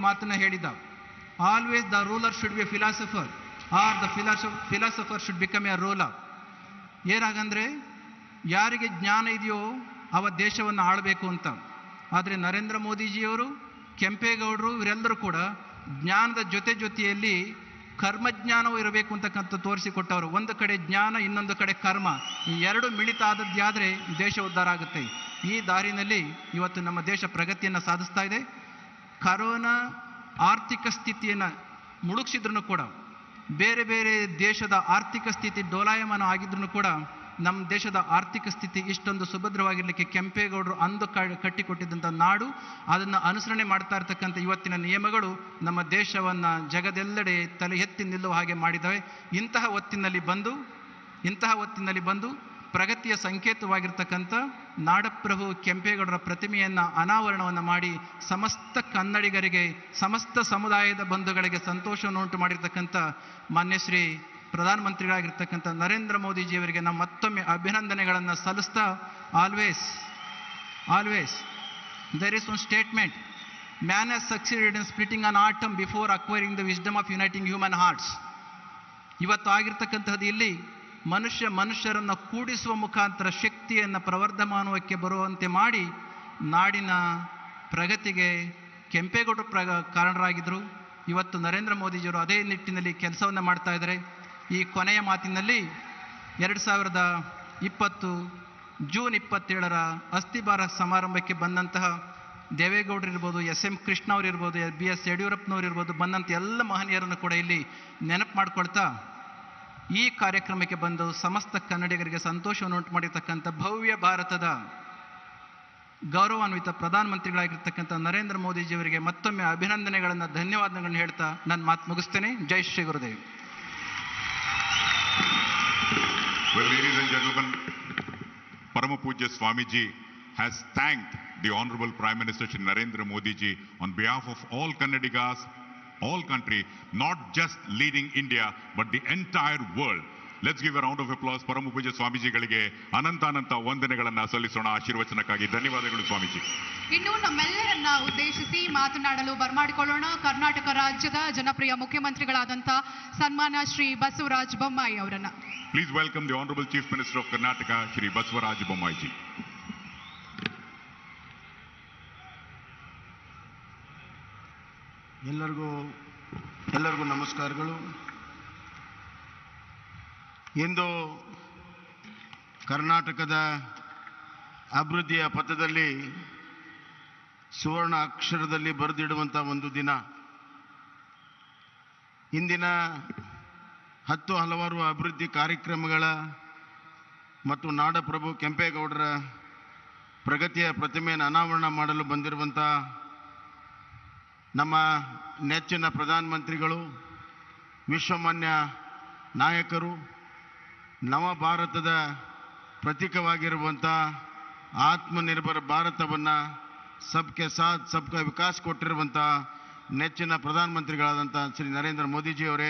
ಮಾತನ್ನ ಹೇಳಿದ, always the ruler should be a philosopher or the philosopher should become a ruler. ಏನಾಗಂದ್ರೆ ಯಾರಿಗೆ ಜ್ಞಾನ ಇದೆಯೋ ಅವ ದೇಶವನ್ನು ಆಳಬೇಕು ಅಂತ. ಆದರೆ ನರೇಂದ್ರ ಮೋದಿಜಿಯವರು, ಕೆಂಪೇಗೌಡರು ಇವರೆಲ್ಲರೂ ಕೂಡ ಜ್ಞಾನದ ಜೊತೆಯಲ್ಲಿ ಕರ್ಮಜ್ಞಾನವೂ ಇರಬೇಕು ಅಂತಕ್ಕಂಥ ತೋರಿಸಿಕೊಟ್ಟವರು. ಒಂದು ಕಡೆ ಜ್ಞಾನ, ಇನ್ನೊಂದು ಕಡೆ ಕರ್ಮ, ಈ ಎರಡು ಮಿಳಿತ ಆದದ್ದಾದರೆ ದೇಶ ಉದ್ಧಾರ ಆಗುತ್ತೆ. ಈ ದಾರಿನಲ್ಲಿ ಇವತ್ತು ನಮ್ಮ ದೇಶ ಪ್ರಗತಿಯನ್ನು ಸಾಧಿಸ್ತಾ ಇದೆ. ಕರೋನಾ ಆರ್ಥಿಕ ಸ್ಥಿತಿಯನ್ನು ಮುಳುಗಿಸಿದ್ರು ಕೂಡ, ಬೇರೆ ಬೇರೆ ದೇಶದ ಆರ್ಥಿಕ ಸ್ಥಿತಿ ಡೋಲಾಯಮಾನ ಆಗಿದ್ರು ಕೂಡ ನಮ್ಮ ದೇಶದ ಆರ್ಥಿಕ ಸ್ಥಿತಿ ಇಷ್ಟೊಂದು ಸುಭದ್ರವಾಗಿರಲಿಕ್ಕೆ ಕೆಂಪೇಗೌಡರು ಅಂದು ಕಟ್ಟಿಕೊಟ್ಟಿದ್ದಂಥ ನಾಡು, ಅದನ್ನು ಅನುಸರಣೆ ಮಾಡ್ತಾ ಇರ್ತಕ್ಕಂಥ ಇವತ್ತಿನ ನಿಯಮಗಳು ನಮ್ಮ ದೇಶವನ್ನು ಜಗದೆಲ್ಲೆಡೆ ತಲೆ ಎತ್ತಿ ನಿಲ್ಲುವ ಹಾಗೆ ಮಾಡಿದ್ದಾವೆ. ಇಂತಹ ಹೊತ್ತಿನಲ್ಲಿ ಬಂದು ಪ್ರಗತಿಯ ಸಂಕೇತವಾಗಿರ್ತಕ್ಕಂಥ ನಾಡಪ್ರಭು ಕೆಂಪೇಗೌಡರ ಪ್ರತಿಮೆಯನ್ನು ಅನಾವರಣವನ್ನು ಮಾಡಿ ಸಮಸ್ತ ಕನ್ನಡಿಗರಿಗೆ, ಸಮಸ್ತ ಸಮುದಾಯದ ಬಂಧುಗಳಿಗೆ ಸಂತೋಷವನ್ನು ಉಂಟು ಮಾಡಿರ್ತಕ್ಕಂಥ ಮಾನ್ಯ ಶ್ರೀ ಪ್ರಧಾನಮಂತ್ರಿಗಳಾಗಿರ್ತಕ್ಕಂಥ ನರೇಂದ್ರ ಮೋದಿಜಿಯವರಿಗೆ ನಾವು ಮತ್ತೊಮ್ಮೆ ಅಭಿನಂದನೆಗಳನ್ನು ಸಲ್ಲಿಸ್ತಾ, always there is one statement, man has succeeded in splitting an atom before acquiring the wisdom of uniting human hearts. ಇವತ್ತು ಆಗಿರ್ತಕ್ಕಂಥದ್ದು ಇಲ್ಲಿ ಮನುಷ್ಯರನ್ನು ಕೂಡಿಸುವ ಮುಖಾಂತರ ಶಕ್ತಿಯನ್ನು ಪ್ರವರ್ಧಮಾನಕ್ಕೆ ಬರುವಂತೆ ಮಾಡಿ ನಾಡಿನ ಪ್ರಗತಿಗೆ ಕೆಂಪೇಗೌಡರು ಕಾರಣರಾಗಿದ್ದರು. ಇವತ್ತು ನರೇಂದ್ರ ಮೋದಿಜಿಯವರು ಅದೇ ನಿಟ್ಟಿನಲ್ಲಿ ಕೆಲಸವನ್ನು ಮಾಡ್ತಾ ಇದ್ದಾರೆ. ಈ ಕೊನೆಯ ಮಾತಿನಲ್ಲಿ 2020 ಜೂನ್ 27 ಅಸ್ಥಿಭಾರ ಸಮಾರಂಭಕ್ಕೆ ಬಂದಂತಹ ದೇವೇಗೌಡರು ಇರ್ಬೋದು, SM ಕೃಷ್ಣ ಅವರು ಇರ್ಬೋದು, BS ಯಡಿಯೂರಪ್ಪನವರು ಇರ್ಬೋದು, ಬಂದಂಥ ಎಲ್ಲ ಮಹನೀಯರನ್ನು ಕೂಡ ಇಲ್ಲಿ ನೆನಪು ಮಾಡ್ಕೊಳ್ತಾ ಈ ಕಾರ್ಯಕ್ರಮಕ್ಕೆ ಬಂದು ಸಮಸ್ತ ಕನ್ನಡಿಗರಿಗೆ ಸಂತೋಷವನ್ನು ಉಂಟು ಮಾಡಿರ್ತಕ್ಕಂಥ ಭವ್ಯ ಭಾರತದ ಗೌರವಾನ್ವಿತ ಪ್ರಧಾನಮಂತ್ರಿಗಳಾಗಿರ್ತಕ್ಕಂಥ ನರೇಂದ್ರ ಮೋದಿಜಿಯವರಿಗೆ ಮತ್ತೊಮ್ಮೆ ಅಭಿನಂದನೆಗಳನ್ನು, ಧನ್ಯವಾದಗಳನ್ನು ಹೇಳ್ತಾ ನನ್ನ ಮಾತು ಮುಗಿಸ್ತೇನೆ. ಜೈ Shri Gurudev. Well, ladies and gentlemen, Parama Pujya Swamiji has thanked the Honorable Prime Minister Shri Narendra Modi ji on behalf of all Kannadigas, all country, not just leading India, but the entire world. Let's give a round of applause. Parama Pujya ಸ್ವಾಮೀಜಿಗಳಿಗೆ ಅನಂತ ವಂದನೆಗಳನ್ನ ಸಲ್ಲಿಸೋಣ ಆಶೀರ್ವಚನಕ್ಕಾಗಿ. ಧನ್ಯವಾದಗಳು ಸ್ವಾಮೀಜಿ. ಇನ್ನು ನಮ್ಮೆಲ್ಲರನ್ನ ಉದ್ದೇಶಿಸಿ ಮಾತನಾಡಲು ಬರಮಾಡಿಕೊಳ್ಳೋಣ ಕರ್ನಾಟಕ ರಾಜ್ಯದ ಜನಪ್ರಿಯ ಮುಖ್ಯಮಂತ್ರಿಗಳಾದಂಥ ಸನ್ಮಾನ್ಯ ಶ್ರೀ ಬಸವರಾಜ ಬೊಮ್ಮಾಯಿ ಅವರನ್ನ. Please welcome the Honorable Chief Minister of Karnataka, Shri Basavaraj Bommai ji. ಎಲ್ಲರಿಗೂ ನಮಸ್ಕಾರಗಳು. ಇಂದು ಕರ್ನಾಟಕದ ಅಭಿವೃದ್ಧಿಯ ಪಥದಲ್ಲಿ ಸುವರ್ಣ ಅಕ್ಷರದಲ್ಲಿ ಬರೆದಿಡುವಂಥ ಒಂದು ದಿನ. ಇಂದಿನ ಹಲವಾರು ಅಭಿವೃದ್ಧಿ ಕಾರ್ಯಕ್ರಮಗಳ ಮತ್ತು ನಾಡಪ್ರಭು ಕೆಂಪೇಗೌಡರ ಪ್ರಗತಿಯ ಪ್ರತಿಮೆಯನ್ನು ಅನಾವರಣ ಮಾಡಲು ಬಂದಿರುವಂಥ ನಮ್ಮ ನೆಚ್ಚಿನ ಪ್ರಧಾನಮಂತ್ರಿಗಳು, ವಿಶ್ವಮಾನ್ಯ ನಾಯಕರು, ನವ ಭಾರತದ ಪ್ರತೀಕವಾಗಿರುವಂಥ ಆತ್ಮನಿರ್ಭರ ಭಾರತವನ್ನು ಸಬ್ಕೆ ಸಾಥ್ ಸಬ್ಕಾ ವಿಕಾಸ್ ಕೊಟ್ಟಿರುವಂಥ ನೆಚ್ಚಿನ ಪ್ರಧಾನಮಂತ್ರಿಗಳಾದಂಥ ಶ್ರೀ ನರೇಂದ್ರ ಮೋದಿಜಿಯವರೇ,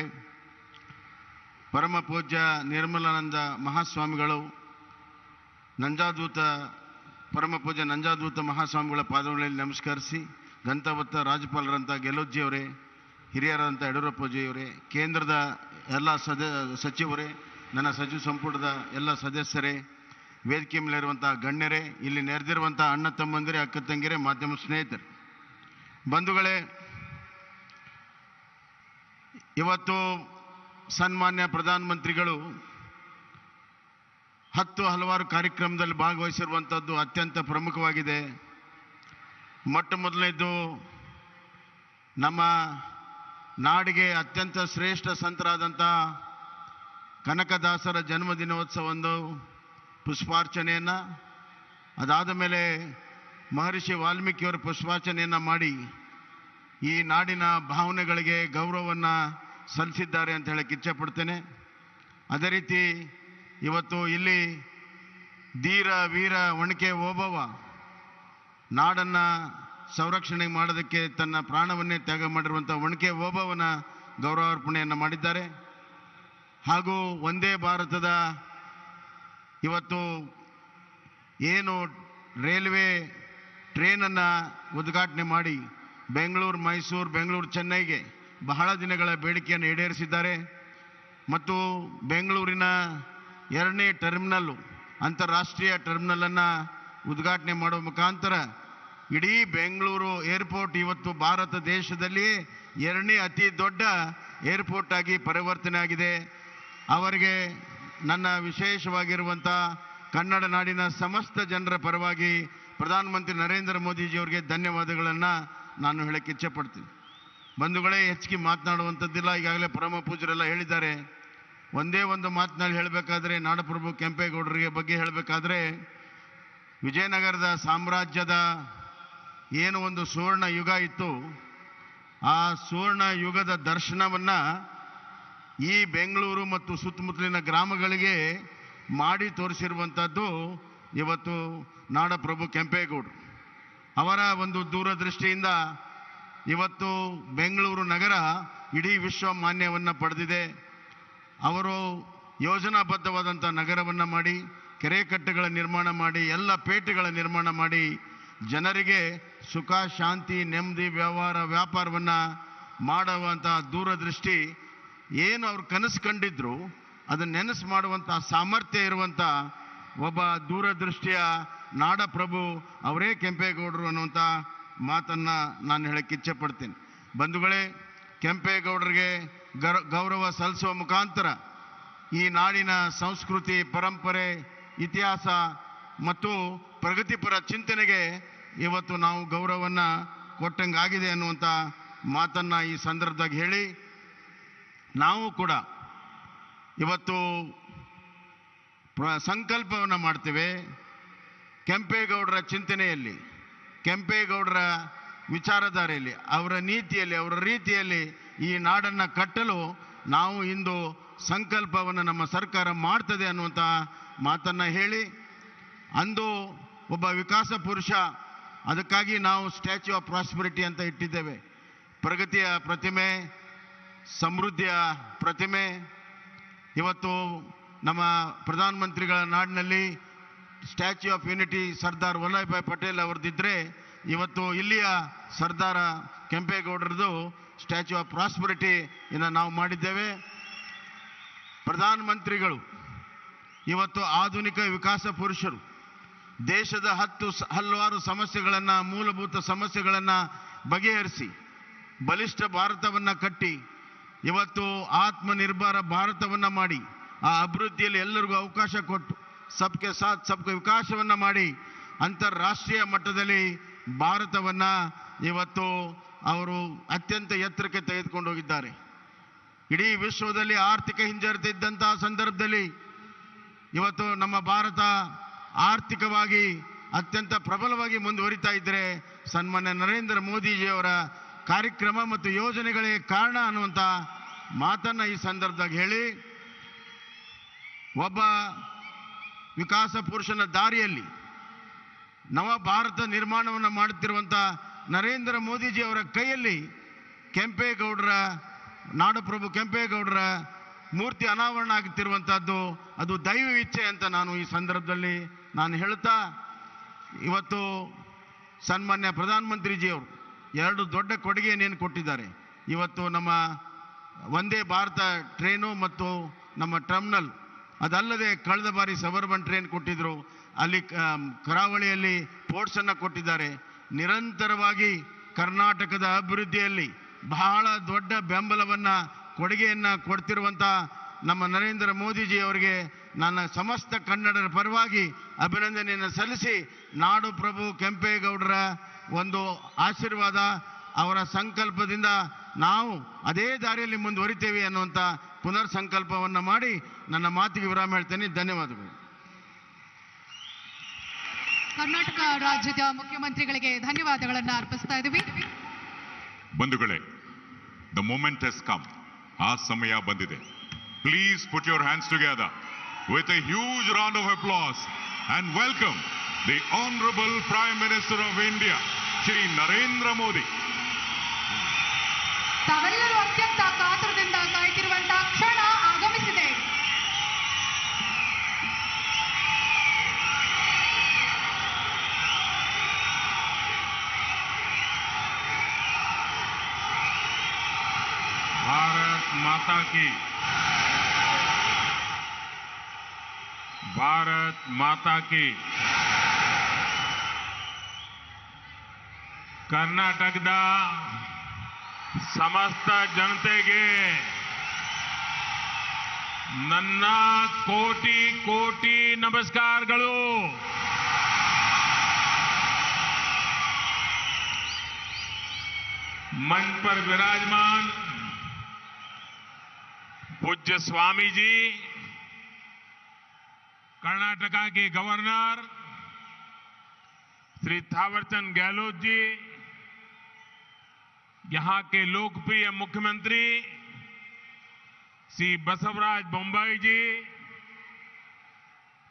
ಪರಮ ಪೂಜ್ಯ ನಿರ್ಮಲಾನಂದ ಮಹಾಸ್ವಾಮಿಗಳು, ಪರಮ ಪೂಜ್ಯ ನಂಜಾದೂತ ಮಹಾಸ್ವಾಮಿಗಳ ಪಾದಗಳಲ್ಲಿ ನಮಸ್ಕರಿಸಿ, ಗಂತಾವತ್ತ ರಾಜ್ಯಪಾಲರಂಥ ಗೆಲೋಜಿಯವರೇ, ಹಿರಿಯರಾದಂಥ ಯಡಿಯೂರಪ್ಪಜಿಯವರೇ, ಕೇಂದ್ರದ ಎಲ್ಲ ಸಚಿವರೇ, ನನ್ನ ಸಚಿವ ಸಂಪುಟದ ಎಲ್ಲ ಸದಸ್ಯರೇ, ವೇದಿಕೆ ಮೇಲಿರುವಂಥ ಗಣ್ಯರೇ, ಇಲ್ಲಿ ನೆರೆದಿರುವಂಥ ಅಣ್ಣ ತಮ್ಮಂದಿರೇ, ಅಕ್ಕ ತಂಗಿರೇ, ಮಾಧ್ಯಮ ಸ್ನೇಹಿತರೆ, ಬಂಧುಗಳೇ, ಇವತ್ತು ಸನ್ಮಾನ್ಯ ಪ್ರಧಾನಮಂತ್ರಿಗಳು ಹಲವಾರು ಕಾರ್ಯಕ್ರಮದಲ್ಲಿ ಭಾಗವಹಿಸಿರುವಂಥದ್ದು ಅತ್ಯಂತ ಪ್ರಮುಖವಾಗಿದೆ. ಮೊಟ್ಟ ಮೊದಲನೇದು, ನಮ್ಮ ನಾಡಿಗೆ ಅತ್ಯಂತ ಶ್ರೇಷ್ಠ ಸಂತರಾದಂಥ ಕನಕದಾಸರ ಜನ್ಮದಿನೋತ್ಸವವನ್ನು ಪುಷ್ಪಾರ್ಚನೆಯನ್ನು, ಅದಾದ ಮೇಲೆ ಮಹರ್ಷಿ ವಾಲ್ಮೀಕಿಯವರ ಪುಷ್ಪಾರ್ಚನೆಯನ್ನು ಮಾಡಿ ಈ ನಾಡಿನ ಭಾವನೆಗಳಿಗೆ ಗೌರವವನ್ನು ಸಲ್ಲಿಸಿದ್ದಾರೆ ಅಂತ ಹೇಳಕ್ಕೆ ಇಚ್ಛೆಪಡ್ತೇನೆ. ಅದೇ ರೀತಿ ಇವತ್ತು ಇಲ್ಲಿ ಧೀರ ವೀರ ಒಣಕೆ ಓಬವ್ವ ನಾಡನ್ನು ಸಂರಕ್ಷಣೆ ಮಾಡೋದಕ್ಕೆ ತನ್ನ ಪ್ರಾಣವನ್ನೇ ತ್ಯಾಗ ಮಾಡಿರುವಂಥ ಒಣಕೆ ಓಬವ್ವನ ಗೌರವಾರ್ಪಣೆಯನ್ನು ಮಾಡಿದ್ದಾರೆ. ಹಾಗೂ ಒಂದೇ ಭಾರತದ ಇವತ್ತು ಏನು ರೈಲ್ವೆ ಟ್ರೇನನ್ನು ಉದ್ಘಾಟನೆ ಮಾಡಿ ಬೆಂಗಳೂರು ಮೈಸೂರು, ಬೆಂಗಳೂರು ಚೆನ್ನೈಗೆ ಬಹಳ ದಿನಗಳ ಬೇಡಿಕೆಯನ್ನು ಈಡೇರಿಸಿದ್ದಾರೆ. ಮತ್ತು ಬೆಂಗಳೂರಿನ 2ನೇ ಟರ್ಮಿನಲ್ಲು, ಅಂತಾರಾಷ್ಟ್ರೀಯ ಟರ್ಮಿನಲನ್ನು ಉದ್ಘಾಟನೆ ಮಾಡುವ ಮುಖಾಂತರ ಇಡೀ ಬೆಂಗಳೂರು ಏರ್ಪೋರ್ಟ್ ಇವತ್ತು ಭಾರತ ದೇಶದಲ್ಲಿ 2ನೇ ಅತಿ ದೊಡ್ಡ ಏರ್ಪೋರ್ಟ್ ಆಗಿ ಪರಿವರ್ತನೆ ಆಗಿದೆ. ಅವರಿಗೆ ನನ್ನ ವಿಶೇಷವಾಗಿರುವಂಥ ಕನ್ನಡ ನಾಡಿನ ಸಮಸ್ತ ಜನರ ಪರವಾಗಿ ಪ್ರಧಾನಮಂತ್ರಿ ನರೇಂದ್ರ ಮೋದಿಜಿಯವರಿಗೆ ಧನ್ಯವಾದಗಳನ್ನು ನಾನು ಹೇಳಕ್ಕೆ ಇಚ್ಛೆಪಡ್ತೀನಿ. ಬಂಧುಗಳೇ, ಹೆಚ್ಚಿಗೆ ಮಾತನಾಡುವಂಥದ್ದಿಲ್ಲ, ಈಗಾಗಲೇ ಪರಮ ಪೂಜ್ಯರೆಲ್ಲ ಹೇಳಿದ್ದಾರೆ. ಒಂದೇ ಒಂದು ಮಾತಿನಲ್ಲಿ ಹೇಳಬೇಕಾದ್ರೆ, ನಾಡಪ್ರಭು ಕೆಂಪೇಗೌಡರಿಗೆ ಬಗ್ಗೆ ಹೇಳಬೇಕಾದ್ರೆ, ವಿಜಯನಗರದ ಸಾಮ್ರಾಜ್ಯದ ಏನು ಒಂದು ಸುವರ್ಣ ಯುಗ ಇತ್ತು, ಆ ಸುವರ್ಣ ಯುಗದ ದರ್ಶನವನ್ನು ಈ ಬೆಂಗಳೂರು ಮತ್ತು ಸುತ್ತಮುತ್ತಲಿನ ಗ್ರಾಮಗಳಿಗೆ ಮಾಡಿ ತೋರಿಸಿರುವಂಥದ್ದು ಇವತ್ತು ನಾಡಪ್ರಭು ಕೆಂಪೇಗೌಡರು. ಅವರ ಒಂದು ದೂರದೃಷ್ಟಿಯಿಂದ ಇವತ್ತು ಬೆಂಗಳೂರು ನಗರ ಇಡೀ ವಿಶ್ವ ಮಾನ್ಯವನ್ನು ಪಡೆದಿದೆ. ಅವರು ಯೋಜನಾಬದ್ಧವಾದಂಥ ನಗರವನ್ನು ಮಾಡಿ, ಕೆರೆಕಟ್ಟೆಗಳ ನಿರ್ಮಾಣ ಮಾಡಿ, ಎಲ್ಲ ಪೇಟೆಗಳ ನಿರ್ಮಾಣ ಮಾಡಿ, ಜನರಿಗೆ ಸುಖ ಶಾಂತಿ ನೆಮ್ಮದಿ ವ್ಯಾಪಾರವನ್ನು ಮಾಡುವಂಥ ದೂರದೃಷ್ಟಿ ಏನು ಅವ್ರು ಕನಸು ಕಂಡಿದ್ರು ಅದನ್ನು ನೆನಸು ಮಾಡುವಂಥ ಸಾಮರ್ಥ್ಯ ಇರುವಂಥ ಒಬ್ಬ ದೂರದೃಷ್ಟಿಯ ನಾಡಪ್ರಭು ಅವರೇ ಕೆಂಪೇಗೌಡರು ಅನ್ನುವಂಥ ಮಾತನ್ನು ನಾನು ಹೇಳಕ್ಕೆ ಇಚ್ಛೆಪಡ್ತೀನಿ. ಬಂಧುಗಳೇ, ಕೆಂಪೇಗೌಡರಿಗೆ ಗೌರವ ಸಲ್ಲಿಸುವ ಮುಖಾಂತರ ಈ ನಾಡಿನ ಸಂಸ್ಕೃತಿ, ಪರಂಪರೆ, ಇತಿಹಾಸ ಮತ್ತು ಪ್ರಗತಿಪರ ಚಿಂತನೆಗೆ ಇವತ್ತು ನಾವು ಗೌರವವನ್ನು ಕೊಟ್ಟಂಗಾಗಿದೆ ಅನ್ನುವಂಥ ಮಾತನ್ನು ಈ ಸಂದರ್ಭದಾಗ ಹೇಳಿ, ನಾವು ಕೂಡ ಇವತ್ತು ಸಂಕಲ್ಪವನ್ನು ಮಾಡ್ತೇವೆ. ಕೆಂಪೇಗೌಡರ ಚಿಂತನೆಯಲ್ಲಿ, ಕೆಂಪೇಗೌಡರ ವಿಚಾರಧಾರೆಯಲ್ಲಿ, ಅವರ ನೀತಿಯಲ್ಲಿ, ಅವರ ರೀತಿಯಲ್ಲಿ ಈ ನಾಡನ್ನು ಕಟ್ಟಲು ನಾವು ಇಂದು ಸಂಕಲ್ಪವನ್ನು ನಮ್ಮ ಸರ್ಕಾರ ಮಾಡ್ತದೆ ಅನ್ನುವಂಥ ಮಾತನ್ನು ಹೇಳಿ, ಅಂದು ಒಬ್ಬ ವಿಕಾಸ ಪುರುಷ, ಅದಕ್ಕಾಗಿ ನಾವು ಸ್ಟ್ಯಾಚ್ಯೂ ಆಫ್ ಪ್ರಾಸ್ಪರಿಟಿ ಅಂತ ಇಟ್ಟಿದ್ದೇವೆ. ಪ್ರಗತಿಯ ಪ್ರತಿಮೆ, ಸಮೃದ್ಧಿಯ ಪ್ರತಿಮೆ. ಇವತ್ತು ನಮ್ಮ ಪ್ರಧಾನಮಂತ್ರಿಗಳ ನಾಡಿನಲ್ಲಿ statue of unity Sardar Vallabhbhai Patel ಅವರದಿದ್ದರೆ, ಇವತ್ತು ಇಲ್ಲಿಯ ಸರ್ದಾರ ಕೆಂಪೇಗೌಡರದು ಸ್ಟ್ಯಾಚ್ಯೂ ಆಫ್ ಪ್ರಾಸ್ಪರಿಟಿ ಇನ್ನು ನಾವು ಮಾಡಿದ್ದೇವೆ. ಪ್ರಧಾನಮಂತ್ರಿಗಳು ಇವತ್ತು ಆಧುನಿಕ ವಿಕಾಸ ಪುರುಷರು. ದೇಶದ ಹಲವಾರು ಸಮಸ್ಯೆಗಳನ್ನು, ಮೂಲಭೂತ ಸಮಸ್ಯೆಗಳನ್ನು ಬಗೆಹರಿಸಿ ಬಲಿಷ್ಠ ಭಾರತವನ್ನು ಕಟ್ಟಿ, ಇವತ್ತು ಆತ್ಮನಿರ್ಭರ ಭಾರತವನ್ನು ಮಾಡಿ, ಆ ಅಭಿವೃದ್ಧಿಯಲ್ಲಿ ಎಲ್ಲರಿಗೂ ಅವಕಾಶ ಕೊಟ್ಟು ಸಬ್ಕೆ ಸಾಥ್ ಸಬ್ಕೆ ವಿಕಾಸವನ್ನು ಮಾಡಿ ಅಂತಾರಾಷ್ಟ್ರೀಯ ಮಟ್ಟದಲ್ಲಿ ಭಾರತವನ್ನು ಇವತ್ತು ಅವರು ಅತ್ಯಂತ ಎತ್ತರಕ್ಕೆ ತೆಗೆದುಕೊಂಡು ಹೋಗಿದ್ದಾರೆ. ಇಡೀ ವಿಶ್ವದಲ್ಲಿ ಆರ್ಥಿಕ ಹಿಂಜರಿತ ಇದ್ದಂತಹ ಸಂದರ್ಭದಲ್ಲಿ ಇವತ್ತು ನಮ್ಮ ಭಾರತ ಆರ್ಥಿಕವಾಗಿ ಅತ್ಯಂತ ಪ್ರಬಲವಾಗಿ ಮುಂದುವರಿತಾ ಇದ್ದರೆ ಸನ್ಮಾನ್ಯ ನರೇಂದ್ರ ಮೋದಿಜಿಯವರ ಕಾರ್ಯಕ್ರಮ ಮತ್ತು ಯೋಜನೆಗಳೇ ಕಾರಣ ಅನ್ನುವಂಥ ಮಾತನ್ನು ಈ ಸಂದರ್ಭದಾಗ ಹೇಳಿ, ಒಬ್ಬ ವಿಕಾಸ ಪುರುಷನ ದಾರಿಯಲ್ಲಿ ನವ ಭಾರತ ನಿರ್ಮಾಣವನ್ನು ಮಾಡುತ್ತಿರುವಂಥ ನರೇಂದ್ರ ಮೋದಿಜಿಯವರ ಕೈಯಲ್ಲಿ ಕೆಂಪೇಗೌಡರ, ನಾಡಪ್ರಭು ಕೆಂಪೇಗೌಡರ ಮೂರ್ತಿ ಅನಾವರಣ ಆಗುತ್ತಿರುವಂಥದ್ದು ಅದು ದೈವ ಇಚ್ಛೆ ಅಂತ ನಾನು ಈ ಸಂದರ್ಭದಲ್ಲಿ ನಾನು ಹೇಳ್ತಾ, ಇವತ್ತು ಸನ್ಮಾನ್ಯ ಪ್ರಧಾನಮಂತ್ರಿಜಿಯವರು ಎರಡು ದೊಡ್ಡ ಕೊಡುಗೆಯನ್ನೇನು ಕೊಟ್ಟಿದ್ದಾರೆ. ಇವತ್ತು ನಮ್ಮ ವಂದೇ ಭಾರತ ಟ್ರೈನು ಮತ್ತು ನಮ್ಮ ಟರ್ಮಿನಲ್, ಅದಲ್ಲದೆ ಕಳೆದ ಬಾರಿ ಸಬರ್ಬನ್ ಟ್ರೈನ್ ಕೊಟ್ಟಿದ್ದರು, ಅಲ್ಲಿ ಕರಾವಳಿಯಲ್ಲಿ ಪೋರ್ಟ್ಸನ್ನು ಕೊಟ್ಟಿದ್ದಾರೆ. ನಿರಂತರವಾಗಿ ಕರ್ನಾಟಕದ ಅಭಿವೃದ್ಧಿಯಲ್ಲಿ ಬಹಳ ದೊಡ್ಡ ಬೆಂಬಲವನ್ನು, ಕೊಡುಗೆಯನ್ನು ಕೊಡ್ತಿರುವಂಥ ನಮ್ಮ ನರೇಂದ್ರ ಮೋದಿಜಿಯವರಿಗೆ ನನ್ನ ಸಮಸ್ತ ಕನ್ನಡರ ಪರವಾಗಿ ಅಭಿನಂದನೆಯನ್ನು ಸಲ್ಲಿಸಿ, ನಾಡು ಪ್ರಭು ಕೆಂಪೇಗೌಡರ ಒಂದು ಆಶೀರ್ವಾದ, ಅವರ ಸಂಕಲ್ಪದಿಂದ ನಾವು ಅದೇ ದಾರಿಯಲ್ಲಿ ಮುಂದುವರಿತೇವೆ ಅನ್ನುವಂಥ ಪುನರ್ ಸಂಕಲ್ಪವನ್ನು ಮಾಡಿ ನನ್ನ ಮಾತಿಗೆ ವಿರಾಮ ಹೇಳ್ತೇನೆ. ಧನ್ಯವಾದಗಳು. ಕರ್ನಾಟಕ ರಾಜ್ಯದ ಮುಖ್ಯಮಂತ್ರಿಗಳಿಗೆ ಧನ್ಯವಾದಗಳನ್ನು ಅರ್ಪಿಸ್ತಾ ಇದ್ದೀವಿ. ಬಂಧುಗಳೇ, ದ ಮೂಮೆಂಟ್ ಹಸ್ ಕಮ್. ಆ ಸಮಯ ಬಂದಿದೆ. Please put your hands together with A huge round of applause and welcome the honourable prime minister of India Shri Narendra Modi. ತಾವೆಲ್ಲರೂ ಅತ್ಯಂತ ಕಾತುರದಿಂದ ಕಾಯ್ತಿರುವಂತಹ ಕ್ಷಣ ಆಗಮಿಸಿದೆ. भारत माता की, भारत माता की. ಕರ್ನಾಟಕದ ಸಮಸ್ತ ಜನತೆಗೆ ನನ್ನ ಕೋಟಿ ಕೋಟಿ ನಮಸ್ಕಾರಗಳು. मंच पर विराजमान पूज्य स्वामी जी, कर्नाटका के गवर्नर श्री थावरचंद गहलोत जी, यहां के लोकप्रिय मुख्यमंत्री श्री बसवराज बोम्मई जी,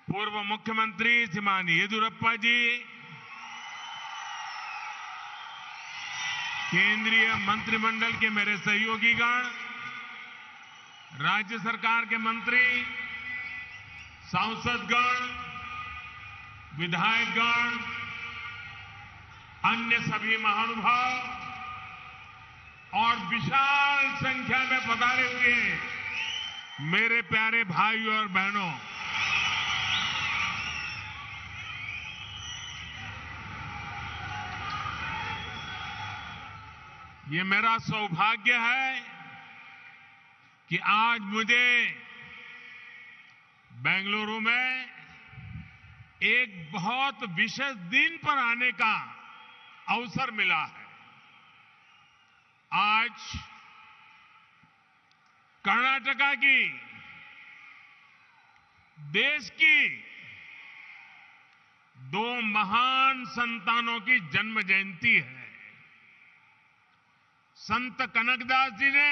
पूर्व मुख्यमंत्री श्रीमान येदियुरप्पा जी, केंद्रीय मंत्रिमंडल के मेरे सहयोगीगण, राज्य सरकार के मंत्री, सांसदगण, विधायकगण, अन्य सभी महानुभाव और विशाल संख्या में पधारे हुए मेरे प्यारे भाइयों और बहनों, ये मेरा सौभाग्य है कि आज मुझे बेंगलुरु में एक बहुत विशेष दिन पर आने का अवसर मिला है. आज कर्नाटका की, देश की दो महान संतानों की जन्म जयंती है. संत कनकदास जी ने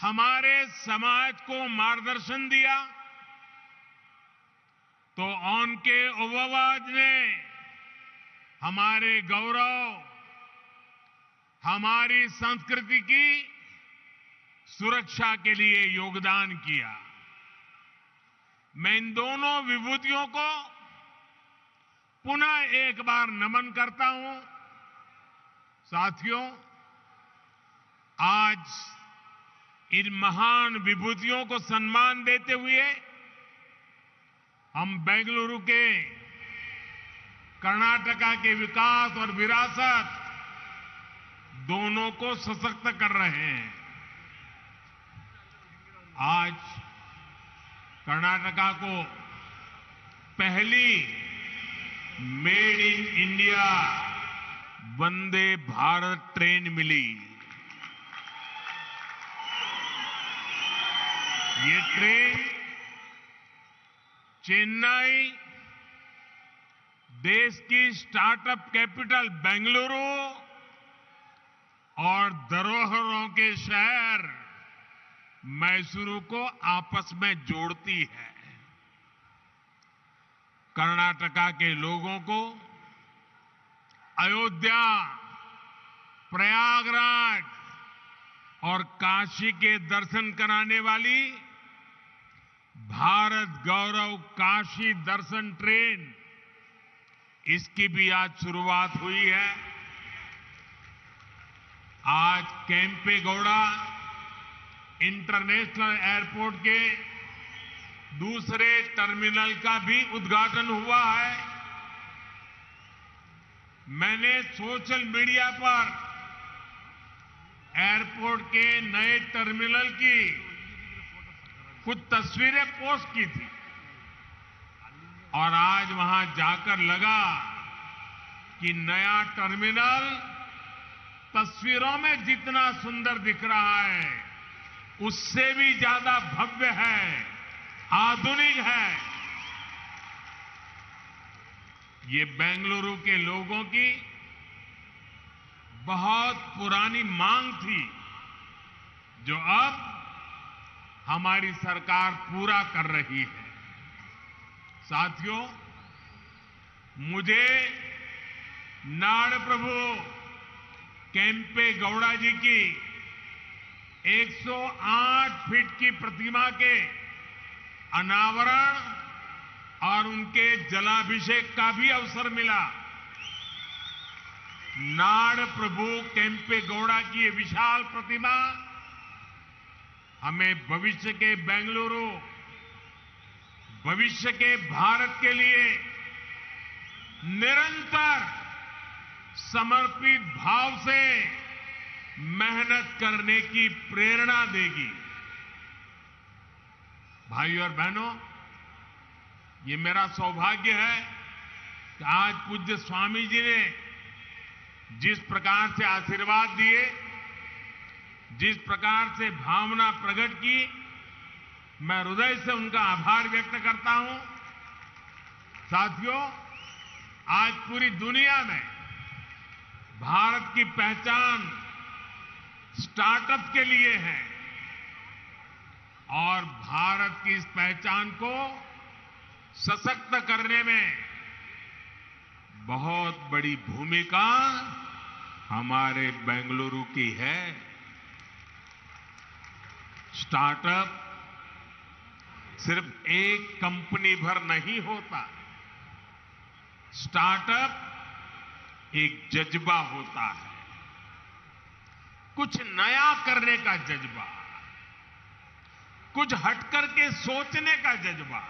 हमारे समाज को मार्गदर्शन दिया, तो उनके ओवरवाज ने हमारे गौरव, हमारी संस्कृति की सुरक्षा के लिए योगदान किया। मैं इन दोनों विभूतियों को पुनः एक बार नमन करता हूं। साथियों, आज इन महान विभूतियों को सम्मान देते हुए हम बेंगलुरु के कर्नाटका के विकास और विरासत दोनों को सशक्त कर रहे हैं। आज कर्नाटका को पहली made in India Vande Bharat train मिली। ये ट्रेन चेन्नई, देश की स्टार्टअप कैपिटल बेंगलुरु और धरोहरों के शहर मैसूरू को आपस में जोड़ती है। कर्नाटका के लोगों को अयोध्या, प्रयागराज और काशी के दर्शन कराने वाली भारत गौरव काशी दर्शन ट्रेन, इसकी भी आज शुरुआत हुई है। आज केम्पेगौड़ा इंटरनेशनल एयरपोर्ट के दूसरे टर्मिनल का भी उद्घाटन हुआ है। मैंने सोशल मीडिया पर एयरपोर्ट के नए टर्मिनल की कुछ तस्वीरें पोस्ट की थी और आज वहां जाकर लगा कि नया टर्मिनल तस्वीरों में जितना सुंदर दिख रहा है, उससे भी ज्यादा भव्य है, आधुनिक है। ये बेंगलुरु के लोगों की बहुत पुरानी मांग थी, जो अब हमारी सरकार पूरा कर रही है। साथियों, मुझे नाड़ प्रभु केम्पेगौड़ा जी की 108 फीट की प्रतिमा के अनावरण और उनके जलाभिषेक का भी अवसर मिला। नाड़ प्रभु केम्पेगौड़ा की ये विशाल प्रतिमा हमें भविष्य के बेंगलुरु, भविष्य के भारत के लिए निरंतर समर्पित भाव से मेहनत करने की प्रेरणा देगी। भाइयों और बहनों, ये मेरा सौभाग्य है कि आज पूज्य स्वामी जी ने जिस प्रकार से आशीर्वाद दिए, जिस प्रकार से भावना प्रकट की, मैं हृदय से उनका आभार व्यक्त करता हूं। साथियों, आज पूरी दुनिया में भारत की पहचान स्टार्टअप के लिए है और भारत की इस पहचान को सशक्त करने में बहुत बड़ी भूमिका हमारे बेंगलुरु की है। स्टार्टअप सिर्फ एक कंपनी भर नहीं होता, स्टार्टअप एक जज्बा होता है, कुछ नया करने का जज्बा, कुछ हटकर के सोचने का जज्बा।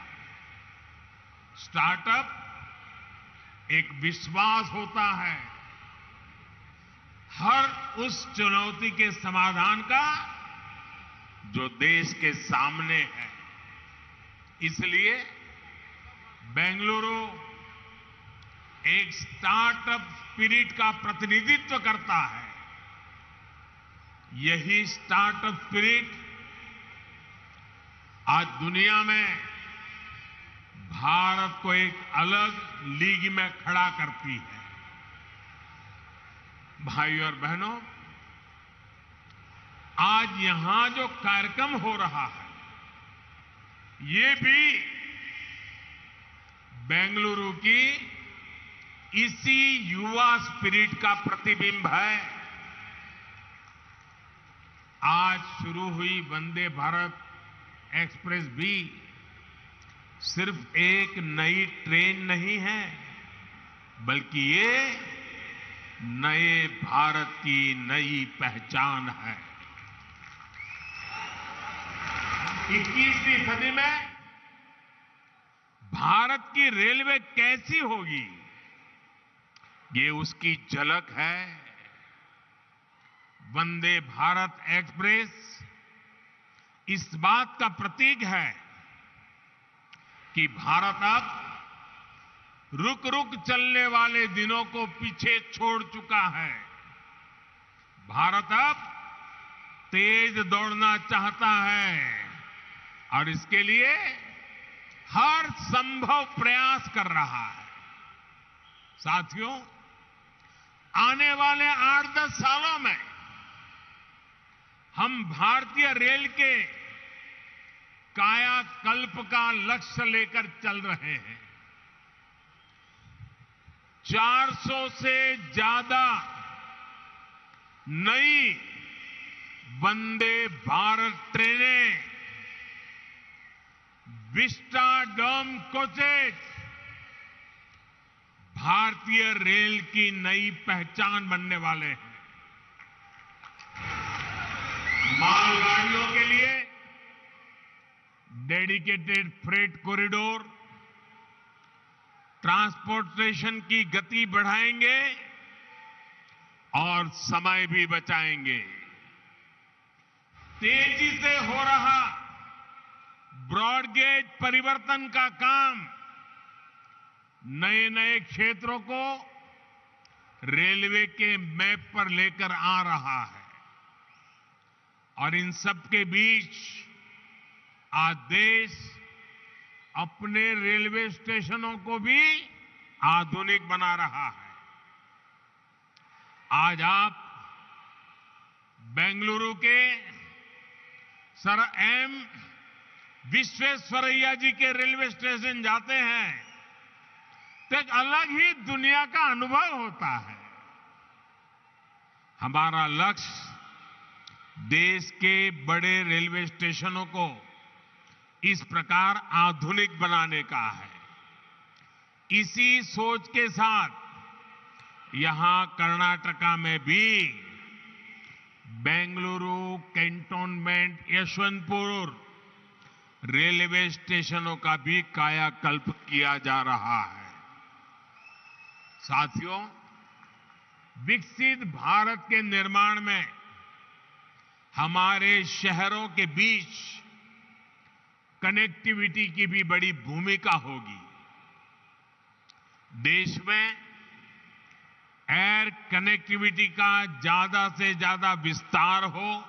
स्टार्टअप एक विश्वास होता है हर उस चुनौती के समाधान का जो देश के सामने है। इसलिए बेंगलुरु एक स्टार्टअप स्पिरिट का प्रतिनिधित्व करता है। यही स्टार्टअप स्पिरिट आज दुनिया में भारत को एक अलग लीग में खड़ा करती है। भाइयों और बहनों, आज यहां जो कार्यक्रम हो रहा है ये भी बेंगलुरु की इसी युवा स्पिरिट का प्रतिबिंब है। आज शुरू हुई वंदे भारत एक्सप्रेस भी सिर्फ एक नई ट्रेन नहीं है, बल्कि ये नए भारत की नई पहचान है। 21वीं सदी में भारत की रेलवे कैसी होगी, ये उसकी झलक है। वंदे भारत एक्सप्रेस इस बात का प्रतीक है कि भारत अब रुक रुक चलने वाले दिनों को पीछे छोड़ चुका है। भारत अब तेज दौड़ना चाहता है और इसके लिए हर संभव प्रयास कर रहा है। साथियों, आने वाले 8-10 सालों में हम भारतीय रेल के कायाकल्प का लक्ष्य लेकर चल रहे हैं। 400 से ज्यादा नई वंदे भारत ट्रेनें, विस्टाडोम कोचेज भारतीय रेल की नई पहचान बनने वाले हैं। मालगाड़ियों के लिए डेडिकेटेड फ्रेट कॉरिडोर, ट्रांसपोर्टेशन की गति बढ़ाएंगे और समय भी बचाएंगे। तेजी से हो रहा ब्रॉडगेज परिवर्तन का काम नए नए क्षेत्रों को रेलवे के मैप पर लेकर आ रहा है और इन सब के बीच आज देश अपने रेलवे स्टेशनों को भी आधुनिक बना रहा है। आज आप बेंगलुरु के सर एम विश्वेश्वरैया जी के रेलवे स्टेशन जाते हैं तो एक अलग ही दुनिया का अनुभव होता है। हमारा लक्ष्य देश के बड़े रेलवे स्टेशनों को इस प्रकार आधुनिक बनाने का है। इसी सोच के साथ यहां कर्नाटका में भी बेंगलुरु कैंटोनमेंट यशवंतपुर रेलवे स्टेशनों का भी कायाकल्प किया जा रहा है। साथियों, विकसित भारत के निर्माण में हमारे शहरों के बीच कनेक्टिविटी की भी बड़ी भूमिका होगी। देश में एयर कनेक्टिविटी का ज्यादा से ज्यादा विस्तार हो,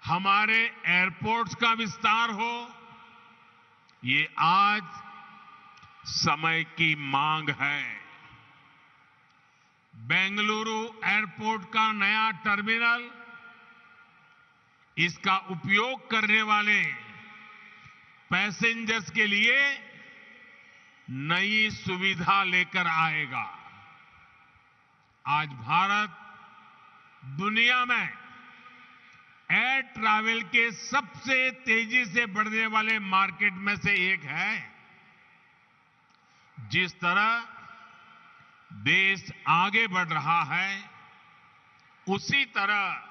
हमारे एयरपोर्ट्स का विस्तार हो, ये आज समय की मांग है। बेंगलुरु एयरपोर्ट का नया टर्मिनल इसका उपयोग करने वाले पैसेंजर्स के लिए नई सुविधा लेकर आएगा। आज भारत दुनिया में एयर ट्रैवल के सबसे तेजी से बढ़ने वाले मार्केट में से एक है। जिस तरह देश आगे बढ़ रहा है, उसी तरह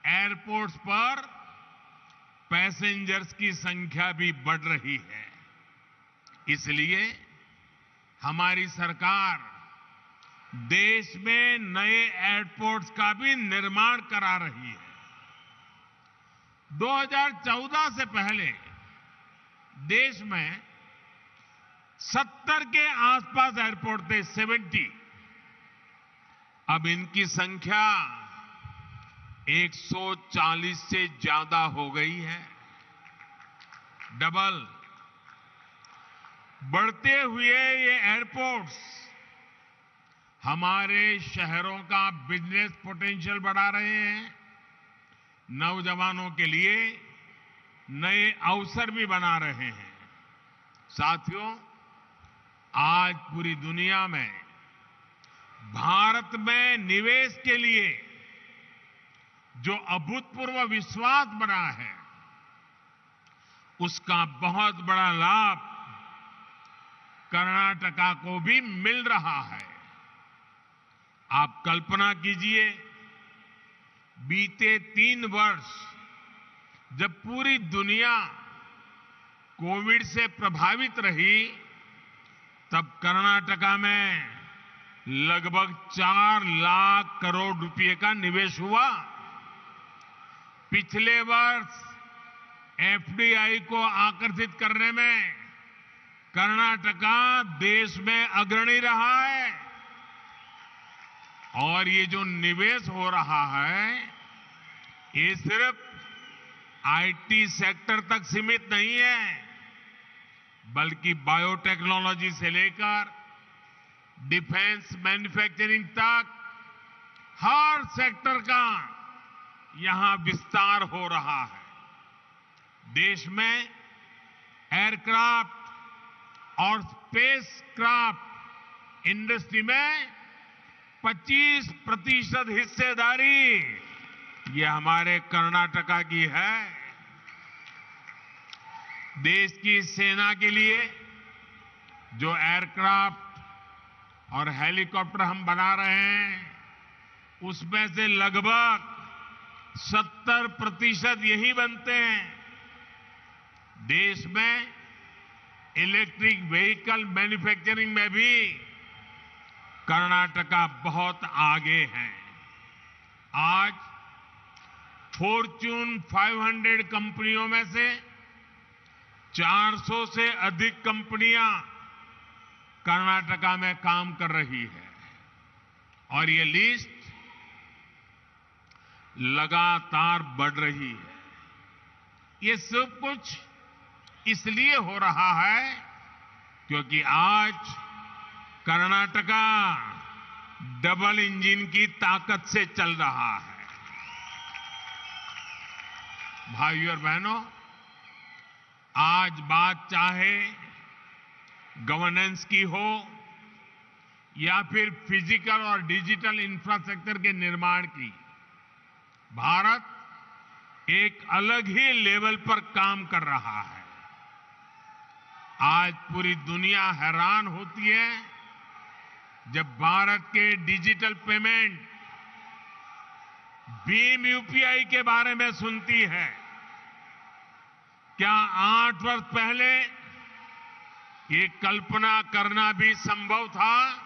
एयरपोर्ट्स पर पैसेंजर्स की संख्या भी बढ़ रही है। इसलिए हमारी सरकार देश में नए एयरपोर्ट्स का भी निर्माण करा रही है। 2014 से पहले देश में 70 के आसपास एयरपोर्ट थे, 70। अब इनकी संख्या 140 से ज्यादा हो गई है, डबल। बढ़ते हुए ये एयरपोर्ट्स हमारे शहरों का बिजनेस पोटेंशियल बढ़ा रहे हैं, नौजवानों के लिए नए अवसर भी बना रहे हैं। साथियों, आज पूरी दुनिया में भारत में निवेश के लिए जो अभूतपूर्व विश्वास बना है, उसका बहुत बड़ा लाभ कर्नाटका को भी मिल रहा है। आप कल्पना कीजिए, बीते 3 वर्ष जब पूरी दुनिया कोविड से प्रभावित रही, तब कर्नाटका में लगभग 4 लाख करोड़ रुपए का निवेश हुआ। पिछले वर्ष एफडीआई को आकर्षित करने में कर्नाटका देश में अग्रणी रहा है। और ये जो निवेश हो रहा है, ये सिर्फ आईटी सेक्टर तक सीमित नहीं है, बल्कि बायोटेक्नोलॉजी से लेकर डिफेंस मैन्युफैक्चरिंग तक हर सेक्टर का यहां विस्तार हो रहा है। देश में एयरक्राफ्ट और स्पेसक्राफ्ट इंडस्ट्री में 25% हिस्सेदारी ये हमारे कर्नाटका की है। देश की सेना के लिए जो एयरक्राफ्ट और हेलीकॉप्टर हम बना रहे हैं, उसमें से लगभग 70% यही बनते हैं। देश में इलेक्ट्रिक व्हीकल मैन्युफैक्चरिंग में भी कर्नाटका बहुत आगे है। आज फॉर्च्यून 500 कंपनियों में से 400 से अधिक कंपनियां कर्नाटका में काम कर रही है, और ये लिस्ट लगातार बढ़ रही है। ये सब कुछ इसलिए हो रहा है क्योंकि आज कर्नाटका डबल इंजन की ताकत से चल रहा है। भाइयों और बहनों, आज बात चाहे गवर्नेंस की हो या फिर फिजिकल और डिजिटल इंफ्रास्ट्रक्चर के निर्माण की, भारत एक अलग ही लेवल पर काम कर रहा है। आज पूरी दुनिया हैरान होती है जब भारत के डिजिटल पेमेंट भीम यूपीआई के बारे में सुनती है। क्या 8 वर्ष पहले ये कल्पना करना भी संभव था?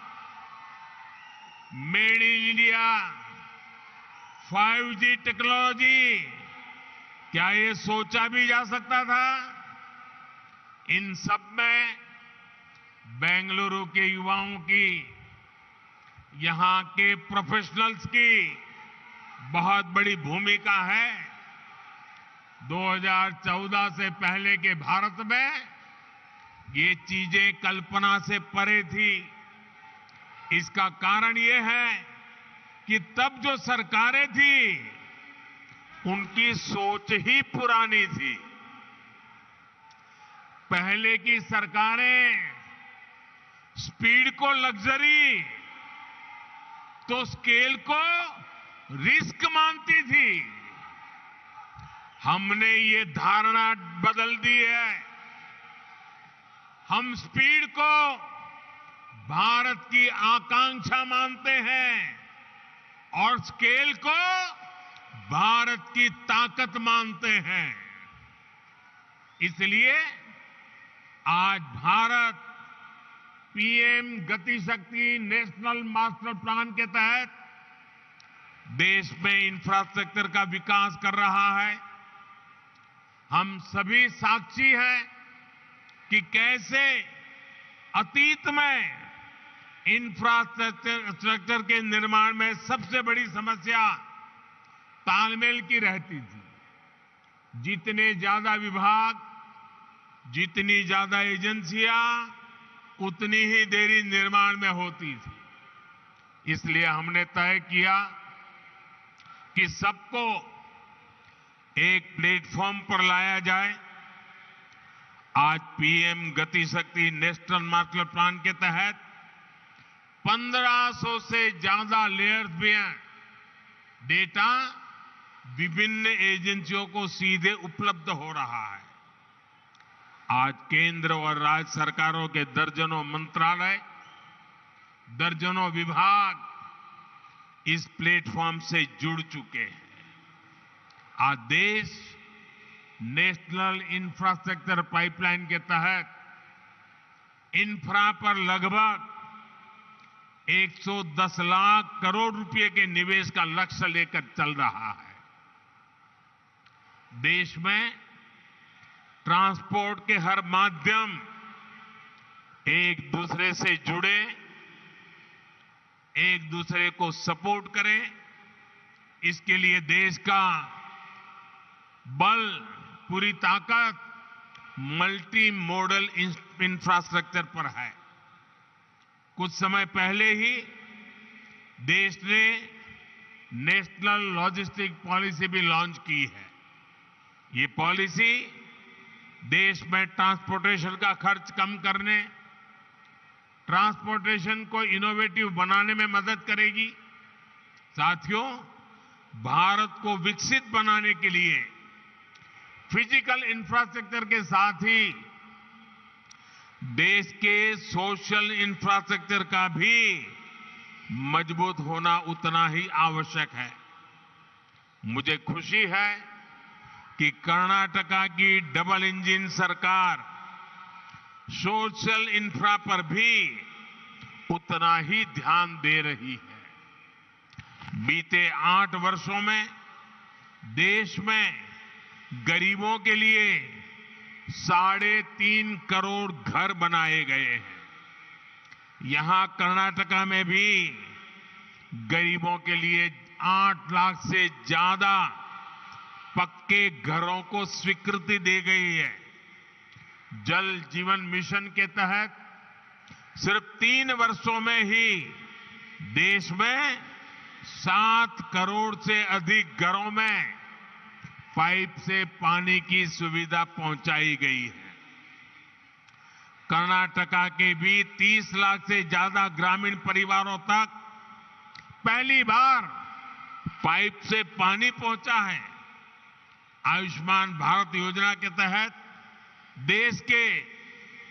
Made in India, 5G technology, क्या ये सोचा भी जा सकता था? इन सब में बेंगलुरु के युवाओं की, यहां के प्रोफेशनल्स की बहुत बड़ी भूमिका है। 2014 से पहले के भारत में ये चीजें कल्पना से परे थी। इसका कारण ये है कि तब जो सरकारें थी, उनकी सोच ही पुरानी थी। पहले की सरकारें स्पीड को लग्जरी तो स्केल को रिस्क मानती थी। हमने ये धारणा बदल दी है। हम स्पीड को भारत की आकांक्षा मानते हैं और स्केल को भारत की ताकत मानते हैं। इसलिए आज भारत पीएम गति शक्ति नेशनल मास्टर प्लान के तहत देश में इंफ्रास्ट्रक्चर का विकास कर रहा है। हम सभी साक्षी हैं कि कैसे अतीत में इंफ्रास्ट्रक्चर के निर्माण में सबसे बड़ी समस्या तालमेल की रहती थी। जितने ज्यादा विभाग, जितनी ज्यादा एजेंसियां, उतनी ही देरी निर्माण में होती थी। इसलिए हमने तय किया कि सबको एक प्लेटफॉर्म पर लाया जाए। आज पीएम गति शक्ति नेशनल मास्टर प्लान के तहत 1500 से ज्यादा लेयर्स भी हैं। डेटा विभिन्न एजेंसियों को सीधे उपलब्ध हो रहा है। आज केंद्र और राज्य सरकारों के दर्जनों मंत्रालय, दर्जनों विभाग इस प्लेटफॉर्म से जुड़ चुके हैं। आज देश नेशनल इंफ्रास्ट्रक्चर पाइपलाइन के तहत इंफ्रा पर लगभग 110 लाख करोड़ रुपए के निवेश का लक्ष्य लेकर चल रहा है। देश में ट्रांसपोर्ट के हर माध्यम एक दूसरे से जुड़े, एक दूसरे को सपोर्ट करें, इसके लिए देश का बल, पूरी ताकत मल्टी मॉडल इंफ्रास्ट्रक्चर पर है। कुछ समय पहले ही देश ने नेशनल लॉजिस्टिक पॉलिसी भी लॉन्च की है। ये पॉलिसी देश में ट्रांसपोर्टेशन का खर्च कम करने, ट्रांसपोर्टेशन को इनोवेटिव बनाने में मदद करेगी। साथियों, भारत को विकसित बनाने के लिए फिजिकल इंफ्रास्ट्रक्चर के साथ ही देश के सोशल इंफ्रास्ट्रक्चर का भी मजबूत होना उतना ही आवश्यक है। मुझे खुशी है कि कर्नाटका की डबल इंजन सरकार सोशल इंफ्रा पर भी उतना ही ध्यान दे रही है। बीते 8 वर्षों में देश में गरीबों के लिए 3.5 करोड़ घर बनाए गए हैं। यहां कर्नाटका में भी गरीबों के लिए 8 लाख से ज्यादा पक्के घरों को स्वीकृति दी गई है। जल जीवन मिशन के तहत सिर्फ 3 वर्षों में ही देश में 7 करोड़ से अधिक घरों में पाइप से पानी की सुविधा पहुंचाई गई है। कर्नाटका के भी 30 लाख से ज्यादा ग्रामीण परिवारों तक पहली बार पाइप से पानी पहुंचा है। आयुष्मान भारत योजना के तहत देश के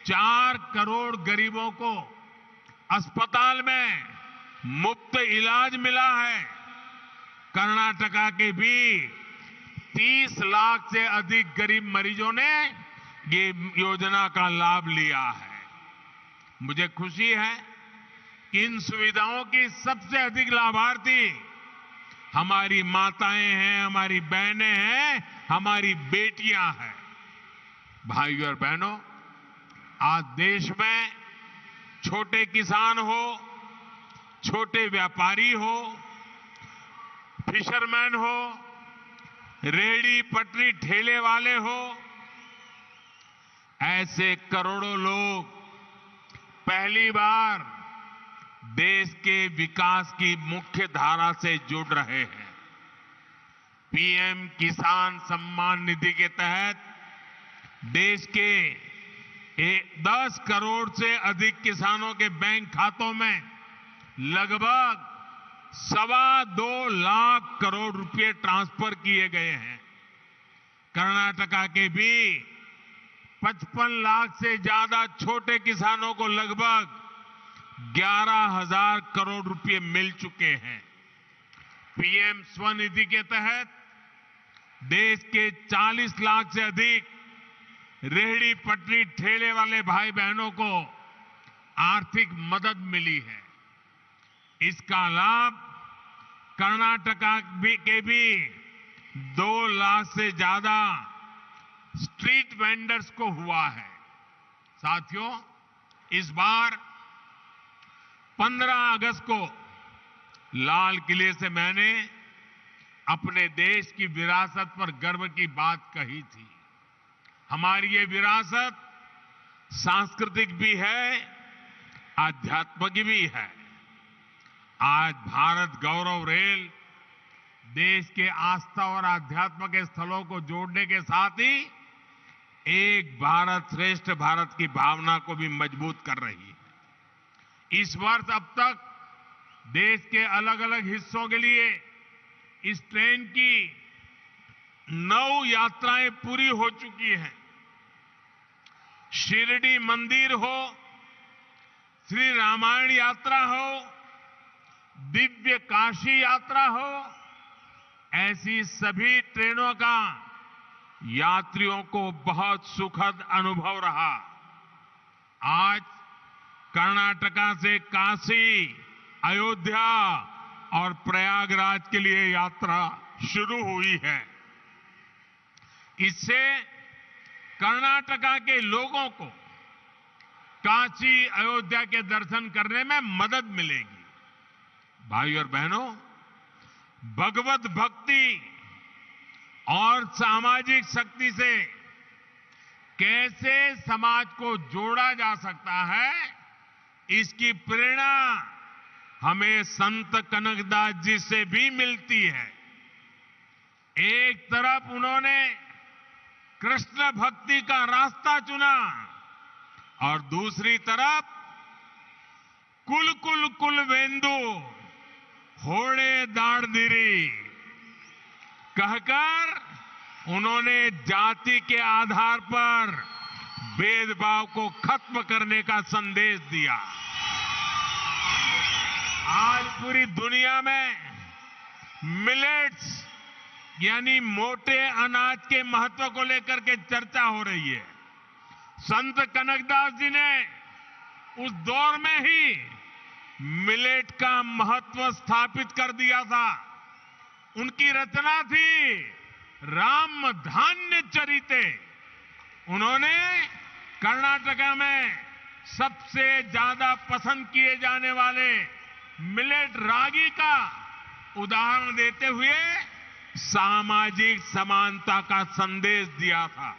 4 करोड़ गरीबों को अस्पताल में मुफ्त इलाज मिला है। कर्नाटका के भी 30 लाख से अधिक गरीब मरीजों ने ये योजना का लाभ लिया है। मुझे खुशी है कि इन सुविधाओं की सबसे अधिक लाभार्थी हमारी माताएं हैं, हमारी बहनें हैं, हमारी बेटियां हैं। भाइयों और बहनों, आज देश में छोटे किसान हो, छोटे व्यापारी हो, फिशरमैन हो, रेहड़ी पटरी ठेले वाले हो, ऐसे करोड़ों लोग पहली बार देश के विकास की मुख्य धारा से जुड़ रहे हैं। पीएम किसान सम्मान निधि के तहत देश के 10 करोड़ से अधिक किसानों के बैंक खातों में लगभग 2.25 लाख करोड़ रुपए ट्रांसफर किए गए हैं। कर्नाटका के भी 55 लाख से ज्यादा छोटे किसानों को लगभग 11,000 करोड़ रुपए मिल चुके हैं। पीएम स्वनिधि के तहत देश के 40 लाख से अधिक रेहड़ी पटरी ठेले वाले भाई बहनों को आर्थिक मदद मिली है। इसका लाभ कर्नाटका के भी 2 लाख से ज्यादा स्ट्रीट वेंडर्स को हुआ है। साथियों, इस बार 15 अगस्त को लाल किले से मैंने अपने देश की विरासत पर गर्व की बात कही थी। हमारी ये विरासत सांस्कृतिक भी है, आध्यात्मिक भी है। आज भारत गौरव रेल देश के आस्था और आध्यात्म के स्थलों को जोड़ने के साथ ही एक भारत श्रेष्ठ भारत की भावना को भी मजबूत कर रही है। इस वर्ष अब तक देश के अलग अलग हिस्सों के लिए इस ट्रेन की 9 यात्राएं पूरी हो चुकी हैं। शिरडी मंदिर हो, श्री रामायण यात्रा हो, दिव्य काशी यात्रा हो, ऐसी सभी ट्रेनों का यात्रियों को बहुत सुखद अनुभव रहा। आज कर्नाटका से काशी, अयोध्या और प्रयागराज के लिए यात्रा शुरू हुई है। इससे कर्नाटका के लोगों को काशी, अयोध्या के दर्शन करने में मदद मिलेगी। भाई और बहनों, भगवत भक्ति और सामाजिक शक्ति से कैसे समाज को जोड़ा जा सकता है, इसकी प्रेरणा हमें संत कनकदास जी से भी मिलती है। एक तरफ उन्होंने कृष्ण भक्ति का रास्ता चुना और दूसरी तरफ कुल कुल कुल वेंदु होड़े दाड़दिरी कहकर उन्होंने जाति के आधार पर भेदभाव को खत्म करने का संदेश दिया। आज पूरी दुनिया में मिलेट्स यानी मोटे अनाज के महत्व को लेकर के चर्चा हो रही है। संत कनकदास जी ने उस दौर में ही मिलेट का महत्व स्थापित कर दिया था। उनकी रचना थी राम धान्य चरिते। उन्होंने कर्नाटका में सबसे ज्यादा पसंद किए जाने वाले मिलेट रागी का उदाहरण देते हुए सामाजिक समानता का संदेश दिया था।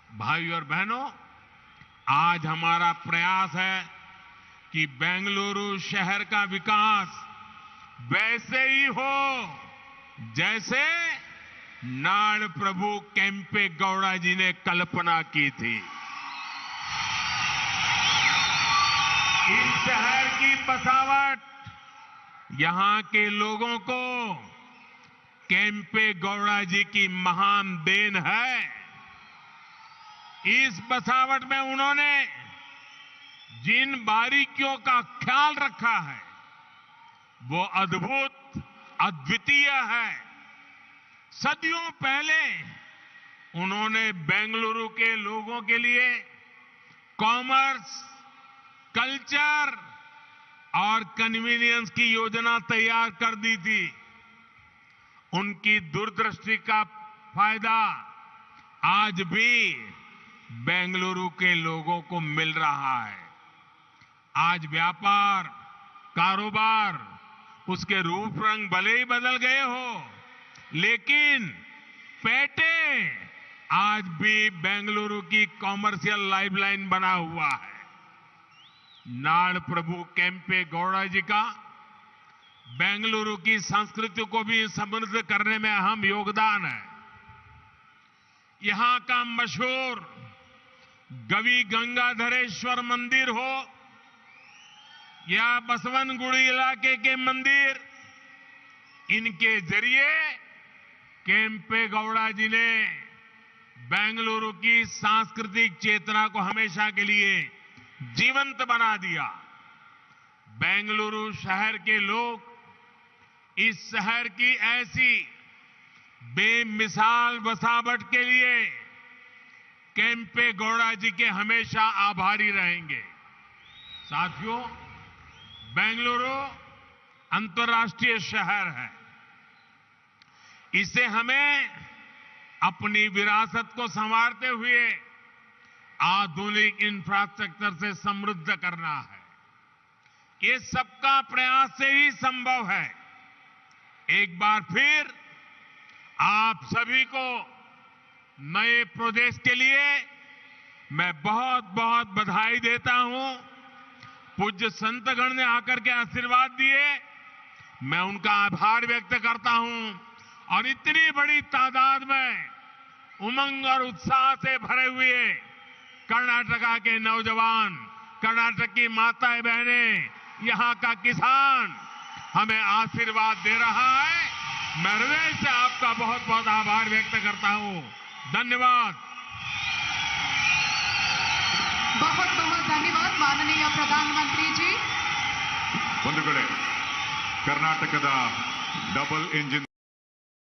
भाई और बहनों, आज हमारा प्रयास है कि बेंगलुरु शहर का विकास वैसे ही हो जैसे नाड़ प्रभु केम्पे गौड़ा जी ने कल्पना की थी। इस शहर की बसावट यहां के लोगों को केम्पे गौड़ा जी की महान देन है। इस बसावट में उन्होंने जिन बारीकियों का ख्याल रखा है वो अद्भुत, अद्वितीय है। सदियों पहले उन्होंने बेंगलुरु के लोगों के लिए कॉमर्स, कल्चर और कन्वीनियंस की योजना तैयार कर दी थी। उनकी दूरदृष्टि का फायदा आज भी बेंगलुरु के लोगों को मिल रहा है। आज व्यापार, कारोबार, उसके रूप रंग भले ही बदल गए हो, लेकिन पेटे आज भी बेंगलुरु की कॉमर्शियल लाइफलाइन बना हुआ है। नाड़ प्रभु केम्पे गौड़ा जी का बेंगलुरु की संस्कृति को भी समृद्ध करने में अहम योगदान है। यहां का मशहूर गवि गंगाधरेश्वर मंदिर हो या बसवनगुड़ी इलाके के मंदिर, इनके जरिए केम्पे गौड़ा जी ने बेंगलुरु की सांस्कृतिक चेतना को हमेशा के लिए जीवंत बना दिया। बेंगलुरु शहर के लोग इस शहर की ऐसी बेमिसाल बसावट के लिए केम्पे गौड़ा जी के हमेशा आभारी रहेंगे। साथियों, बेंगलुरु अंतर्राष्ट्रीय शहर है। इसे हमें अपनी विरासत को संवारते हुए आधुनिक इंफ्रास्ट्रक्चर से समृद्ध करना है। ये सबका प्रयास से ही संभव है। एक बार फिर आप सभी को नए प्रोजेक्ट के लिए मैं बहुत बहुत बधाई देता हूं। पूज्य संतगण ने आकर के आशीर्वाद दिए, मैं उनका आभार व्यक्त करता हूं। और इतनी बड़ी तादाद में उमंग और उत्साह से भरे हुए कर्नाटका के नौजवान, कर्नाटक की माताएं बहनें, यहां का किसान हमें आशीर्वाद दे रहा है। मैं हृदय से आपका बहुत बहुत आभार व्यक्त करता हूं। धन्यवाद। बहुत बहुत धन्यवाद माननीय प्रधानमंत्री जी। ಒಂದು ಕಡೆ ಕರ್ನಾಟಕದ ಡಬಲ್ ಇಂಜಿನ್